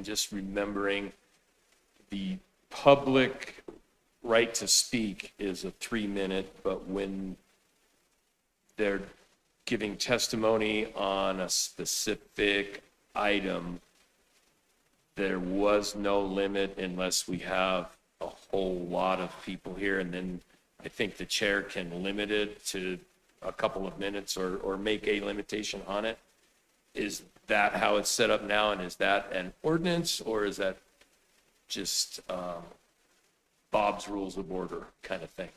just remembering the public right to speak is a 3 minute, but when they're giving testimony on a specific item, there was no limit unless we have a whole lot of people here, and then I think the chair can limit it to a couple of minutes or make a limitation on it. Is that how it's set up now, and is that an ordinance, or is that just Bob's Rules of Order kind of thing.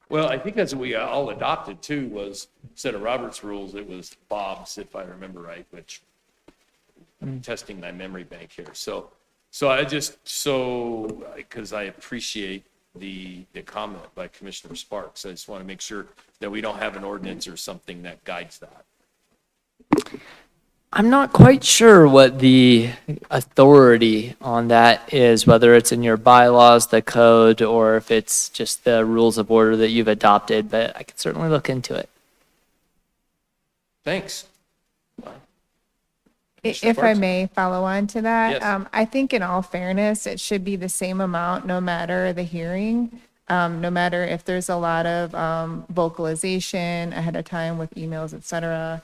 Well, I think that's what we all adopted too, was instead of Robert's rules, it was Bob's, if I remember right, which I'm testing my memory bank here. So because I appreciate the comment by Commissioner Sparks, I just want to make sure that we don't have an ordinance or something that guides that. I'm not quite sure what the authority on that is, whether it's in your bylaws, the code, or if it's just the rules of order that you've adopted, but I could certainly look into it. Thanks. If I Sparks? may follow on to that, Yes. I think in all fairness, it should be the same amount no matter the hearing. No matter if there's a lot of vocalization ahead of time with emails, et cetera.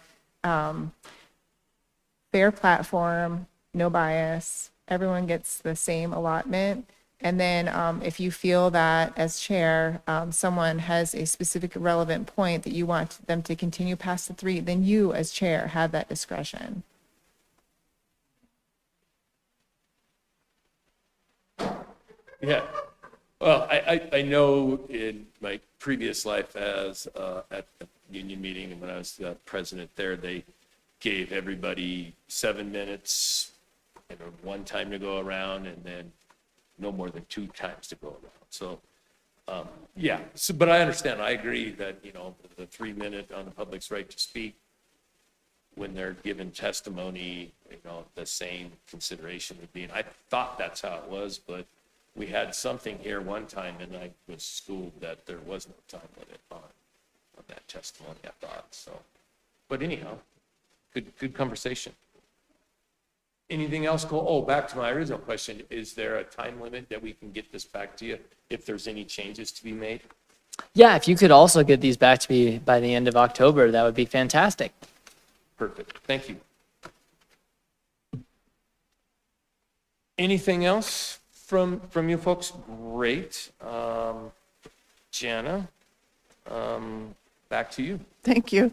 Fair platform, no bias, everyone gets the same allotment. And then if you feel that as chair, someone has a specific relevant point that you want them to continue past the 3, then you as chair have that discretion. Yeah. Well, I know in my previous life as at the union meeting and when I was president there, they gave everybody 7 minutes, one time to go around and then no more than 2 times to go around. So, yeah, so, but I understand. I agree that, the 3-minute on the public's right to speak when they're given testimony, the same consideration would be. And I thought that's how it was, but we had something here one time and I was schooled that there was no time limit on that testimony, I thought. So, but anyhow, good conversation. Anything else, Cole? Oh, back to my original question. Is there a time limit that we can get this back to you if there's any changes to be made? Yeah, if you could also get these back to me by the end of October, that would be fantastic. Perfect. Thank you. Anything else from you folks? Great. Jana, back to you. Thank you.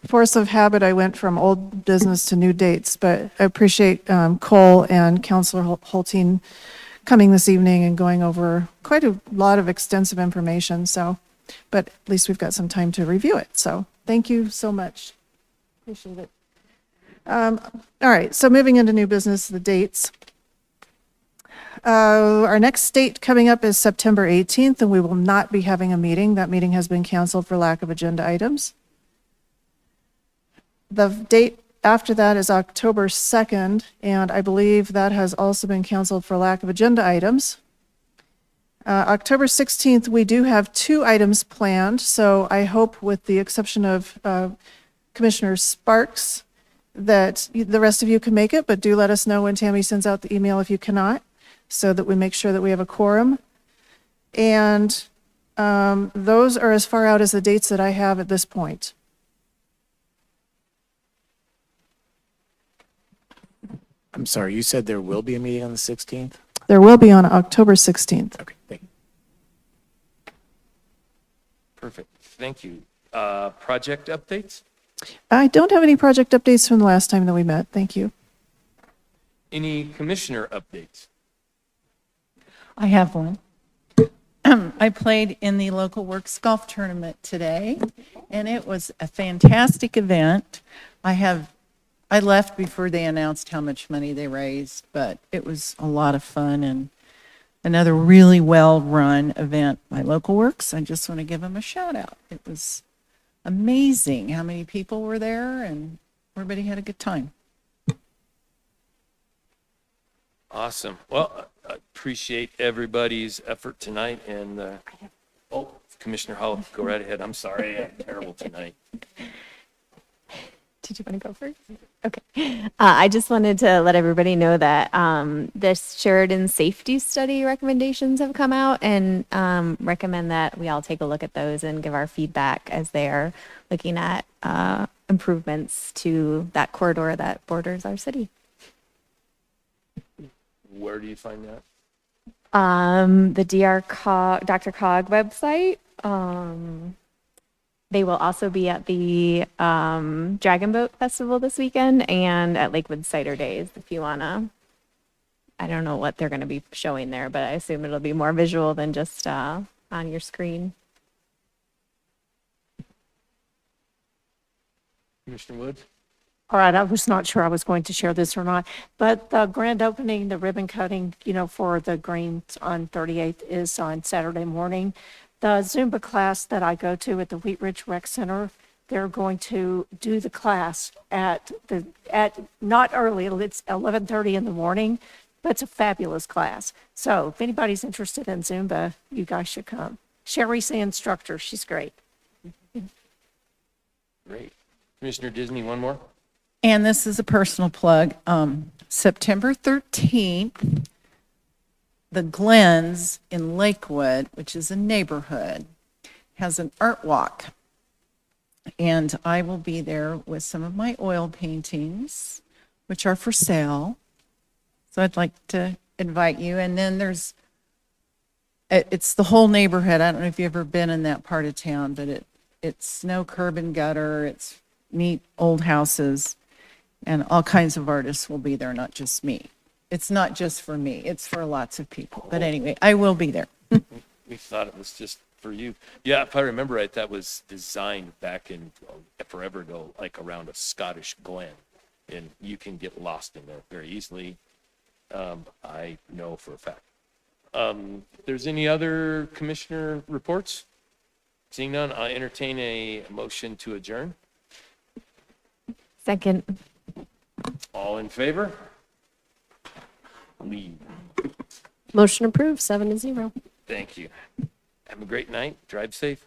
Force of habit, I went from old business to new dates, but I appreciate Cole and Councilor Hulteen coming this evening and going over quite a lot of extensive information. So, but at least we've got some time to review it. So thank you so much. Appreciate it. All right, so moving into new business, the dates. Our next date coming up is September 18th, and we will not be having a meeting. That meeting has been canceled for lack of agenda items. The date after that is October 2nd, and I believe that has also been canceled for lack of agenda items. October 16th, we do have 2 items planned, so I hope, with the exception of Commissioner Sparks, that the rest of you can make it, but do let us know when Tammy sends out the email if you cannot, so that we make sure that we have a quorum. And those are as far out as the dates that I have at this point. I'm sorry, you said there will be a meeting on the 16th? There will be on October 16th. Okay, thank you. Perfect. Thank you. Project updates? I don't have any project updates from the last time that we met. Thank you. Any commissioner updates? I have one. I played in the local works golf tournament today, and it was a fantastic event. I left before they announced how much money they raised, but it was a lot of fun and another really well-run event by Local Works. I just want to give them a shout out. It was amazing how many people were there and everybody had a good time. Awesome. Well, I appreciate everybody's effort tonight and, Commissioner Hall, go right ahead. I'm sorry, I'm terrible tonight. Did you want to go first? Okay. I just wanted to let everybody know that the Sheridan safety study recommendations have come out, and recommend that we all take a look at those and give our feedback as they are looking at improvements to that corridor that borders our city. Where do you find that? The Dr. Cog website. They will also be at the Dragon Boat Festival this weekend and at Lakewood Cider Days if you want to I don't know what they're going to be showing there, but I assume it'll be more visual than just on your screen. Commissioner Woods? All right, I was not sure I was going to share this or not, but the grand opening, the ribbon cutting, for the Greens on 38th is on Saturday morning. The Zumba class that I go to at the Wheat Ridge Rec Center, they're going to do the class at not early, it's 11:30 in the morning, but it's a fabulous class. So if anybody's interested in Zumba, you guys should come. Sherry's the instructor, she's great. Great. Commissioner Disney, one more? And this is a personal plug. September 13th, the Glens in Lakewood, which is a neighborhood, has an art walk. And I will be there with some of my oil paintings, which are for sale. So I'd like to invite you. And then it's the whole neighborhood. I don't know if you've ever been in that part of town, but it's no curb and gutter. It's neat old houses. And all kinds of artists will be there, not just me. It's not just for me, it's for lots of people. But anyway, I will be there. We thought it was just for you. Yeah, if I remember right, that was designed back in forever ago, like around a Scottish glen. And you can get lost in there very easily. I know for a fact. If there's any other commissioner reports? Seeing none, I entertain a motion to adjourn. Second. All in favor? Leave. Motion approved, 7-0. Thank you. Have a great night. Drive safe.